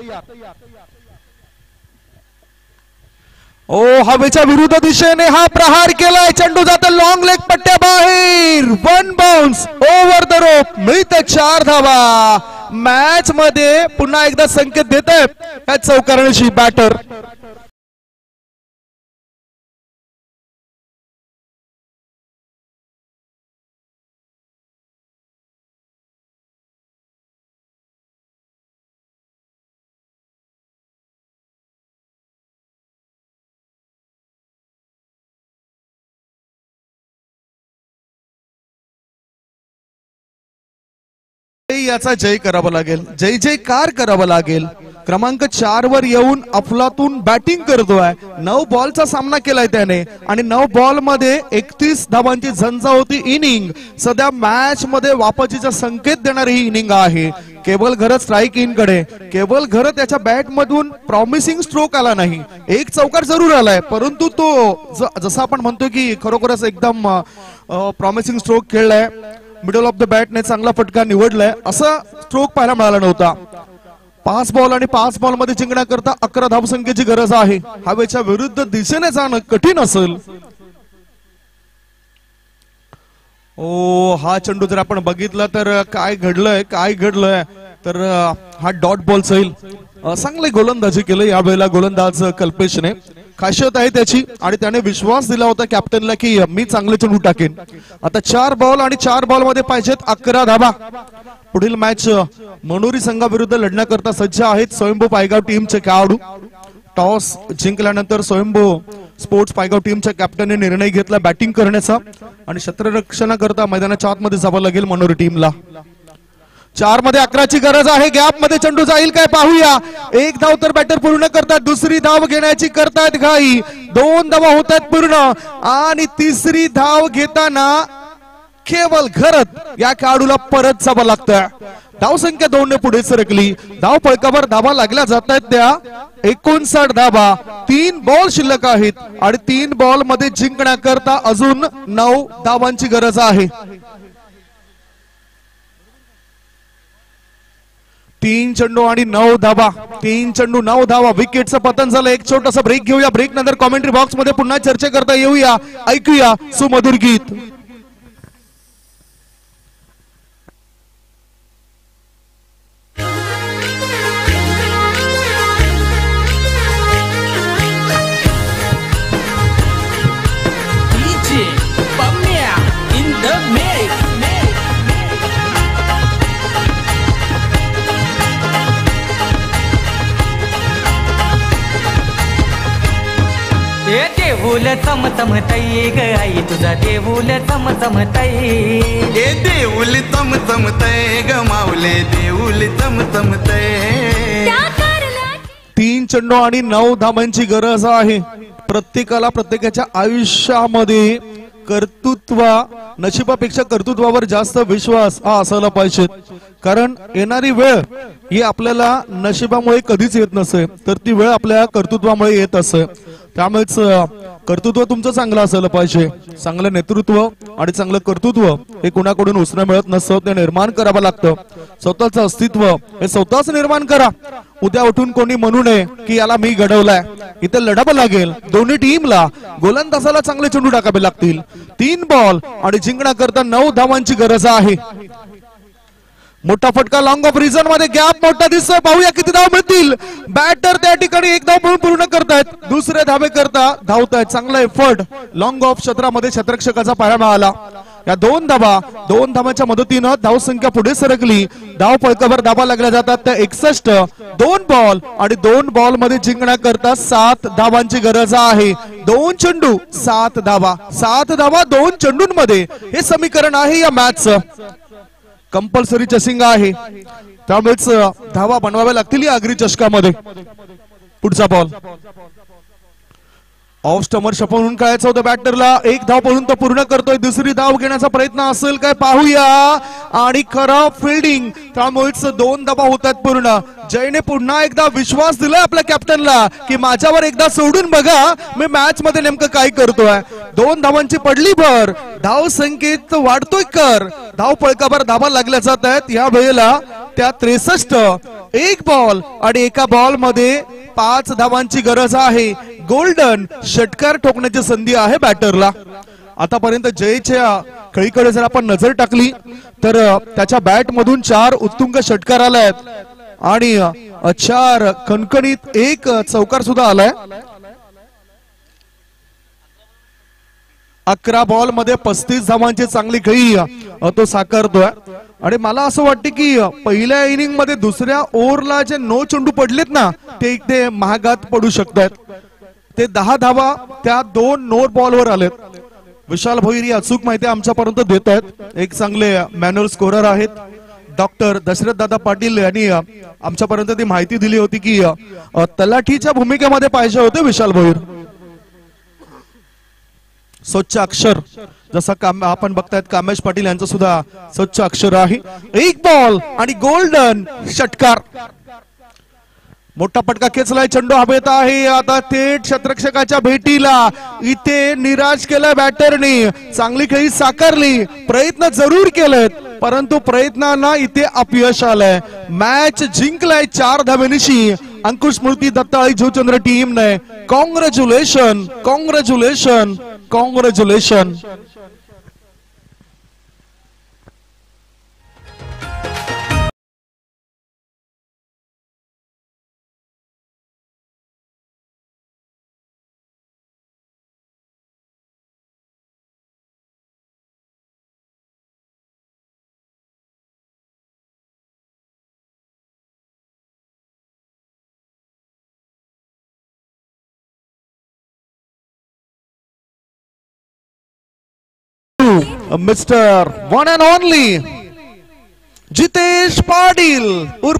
ओ हवेच्या विरुद्ध दिशेने हा प्रहार केलाय. चेंडू जातो लॉंग लेग पट्ट्या बाहेर. 1 बाउन्स ओव्हर द रोप. मिळतं 4 धावा. मॅच मध्ये पुन्हा एकदा संकेत देत आहेत या चौकारणीशी बॅटर. याचा जय करावा लागेल. जय जयकार करावा लागेल. क्रमांक 4 वर येऊन अफलातून बॅटिंग करतोय. 9 बॉलचा सामना केलाय त्याने आणि 9 बॉल मध्ये 31 धावांची झंझावती इनिंग. सध्या मॅच मध्ये वापसीचा संकेत देणारी ही इनिंग आहे. केवळ घरत स्ट्राईक इन कडे केवळ घरत त्याच्या बॅट मधून प्रॉमिसिंग स्ट्रोक आला नाही. एक चौकार जरूर आलाय परंतु तो जसं आपण म्हणतो की खरोखरच एकदम प्रॉमिसिंग स्ट्रोक खेळलाय. मिडल ऑफ द बॅटने चांगला फटका निवडलाय. असा स्ट्रोक पाहायला मिळाला नव्हता. 5 बॉल आणि 5 बॉल मध्ये जिंकण्याकरता 11 धावसंख्येची गरज आहे. हवेच्या विरुद्ध दिशेने जाणं कठीण असेल. ओ हा चेंडू जर आपण बघितला तर काय घडलंय तर हा डॉट बॉल जाईल. चांगली गोलंदाजी केलं यावेळेला गोलंदाज कल्पेशने. खासियत आहे त्याची आणि त्याने विश्वास दिला होता कॅप्टनला की मी चांगले चेंडू टाकेन. आता 4 बॉल आणि 4 बॉल मध्ये पाहिजेत 11 धावा. पुढील मॅच मनोरी संघाविरुद्ध लढण्याकरता सज्ज आहेत स्वयंभू पायगाव टीमचे खेळाडू. टॉस जिंकल्यानंतर स्वयंभू स्पोर्ट्स पायगाव टीमच्या कॅप्टनने निर्णय घेतला बॅटिंग करण्याचा आणि क्षेत्ररक्षणाकरता मैदानाच्या आतमध्ये जावं लागेल मनोरी टीमला. 4 मध्ये 11ची गरज आहे. गॅप मध्ये चेंडू जाईल काय पाहूया. 1 धाव तर बॅटर पूर्ण करतात. दुसरी धाव घेण्याची करतायत घाई. 2 धावा होत आहेत पूर्ण आणि तिसरी धाव घेताना केवळ घरत या खेळाडूला परत जावं लागतं. धावसंख्या 2 ने पुढे सरकली. धाव फळकावर धावा लागल्या जात आहेत त्या 59 धावा. 3 बॉल शिल्लक आहेत आणि 3 बॉल मध्ये जिंकण्याकरता अजून 9 धावांची गरज आहे. 3 चेंडू आणि 9 धावा. 3 चेंडू 9 धावा. विकेटचं पतन झालं. एक छोटासा ब्रेक घेऊया. ब्रेक नंतर कॉमेंट्री बॉक्स मध्ये पुन्हा चर्चा करता येऊया. ऐकूया सुमधुर गीत. देऊल चमचमतई ग आई तुझा देऊल चमचमतई. हे देऊल चमचमतय ग माऊले देऊल चमचमतय. 3 चेंडू आणि 9 धावांची गरज आहे. प्रत्येकाला प्रत्येकाच्या आयुष्यामध्ये कर्तृत्व नशिबापेक्षा कर्तृत्वावर जास्त विश्वास हा असायला पाहिजे. कारण येणारी वेळ ही आपल्याला नशिबामुळे कधीच येत नसे तर ती वेळ आपल्या कर्तृत्वामुळे येत असे. त्यामुळेच कर्तृत्व तुमचं चांगलं असायला पाहिजे. चांगलं नेतृत्व आणि चांगलं कर्तृत्व हे कुणाकडून उसणं मिळत नसतं. ते निर्माण करावं लागतं. स्वतःचं अस्तित्व हे स्वतःच निर्माण करा. उद्या उठून कोणी म्हणू नये की याला मी घडवलाय. इथे लढावं लागेल. दोन्ही टीमला गोलंदाजाला चांगले चेंडू टाकावे लागतील. 3 बॉल आणि जिंकण्याकरता 9 धावांची गरज आहे. मोठा फटका लॉंग ऑफ रिझन मध्ये गॅप मोठा दिसतोय. पाहूया किती धाव मिळतील. बॅटर त्या ठिकाणी एक धाव म्हणून पूर्ण करतायत. दुसरे धावे करता धावतायत. चांगला एफर्ट लॉंग ऑफ क्षेत्रामध्ये क्षेत्ररक्षकाचा पाया मिळाला. या दोन धावांच्या मदतीनं धाव संख्या पुढे सरकली. धाव फलकावर धावा लागल्या जातात त्या 61. 2 बॉल आणि 2 बॉल मध्ये जिंकण्याकरता 7 धावांची गरज आहे. 2 चेंडू 7 धावा. 7 धावा 2 चेंडूंमध्ये हे समीकरण आहे या मॅचचं. कंपल्सरी चेसिंग आहे त्यामुळेच धावा बनवाव्या लागतील या आगरी चषकामध्ये. पुढचा बॉल ऑफ स्टमर म्हणून खेळायचं होतं बॅटरला. एक धाव पळून तो पूर्ण करतोय. दुसरी धाव घेण्याचा प्रयत्न असेल काय पाहूया. आणि खराब फिल्डिंग त्यामुळेच 2 धावा होतात पूर्ण. जयने पुन्हा एकदा विश्वास दिलाय आपल्या कॅप्टनला की माझ्यावर एकदा सोडून बघा मी मॅच मध्ये नेमकं काय करतोय. 2 धावांची पडली भर. धाव संख्येत वाढतोय कर. धाव फलकावर धावा लागल्या जात आहेत. या वेळेला त्या 63. 1 बॉल आणि एका बॉल मध्ये 5 धावांची गरज आहे. गोल्डन षटकार ठोकण्याची संधी आहे बॅटरला. आतापर्यंत जयच्या खेळीकडे जर आपण नजर टाकली तर त्याच्या बॅट मधून 4 उत्तुंग षटकार आलायत आणि 4 कणकणीत 1 चौकार सुद्धा आलाय. 11 बॉल मध्ये 35 धावांची चांगली खेळी तो साकारतोय. आणि मला असं वाटतं की पहिल्या इनिंग मध्ये दुसऱ्या ओव्हरला जे 9 चेंडू पडलेत ना ते महागात पडू शकतात. ते 10 धावा त्या 2 नो बॉलवर आलेत. विशाल भोईर अचूक माहिती आमच्यापर्यंत देत आहेत. एक चांगले मॅन्युअल स्कोरर आहेत. डॉक्टर दशरथ दादा पाटील यांनी आमच्यापर्यंत ती माहिती दिली होती की तलाठीच्या भूमिकेमध्ये पाहिजे होते विशाल भोईर. स्वच्छ अक्षर जसं आपण बघतायत कामेश पाटील यांचं सुद्धा स्वच्छ अक्षर आहे. 1 बॉल आणि गोल्डन षटकार. मोठा फटका खेचलाय. चेंडू हवेत आहे. आता थेट क्षेत्ररक्षकाच्या भेटीला. इथे निराश केलाय बॅटरने. चांगली खेळी साकारली. प्रयत्न जरूर केलेत परंतु प्रयत्नांना इथे अपयश आलंय. मॅच जिंकलाय 4 धावेनिशी अंकुश स्मृती दत्ताळी जुचंद्र टीमने. Congratulation congratulation congratulation. Mister one and only Jitesh Patil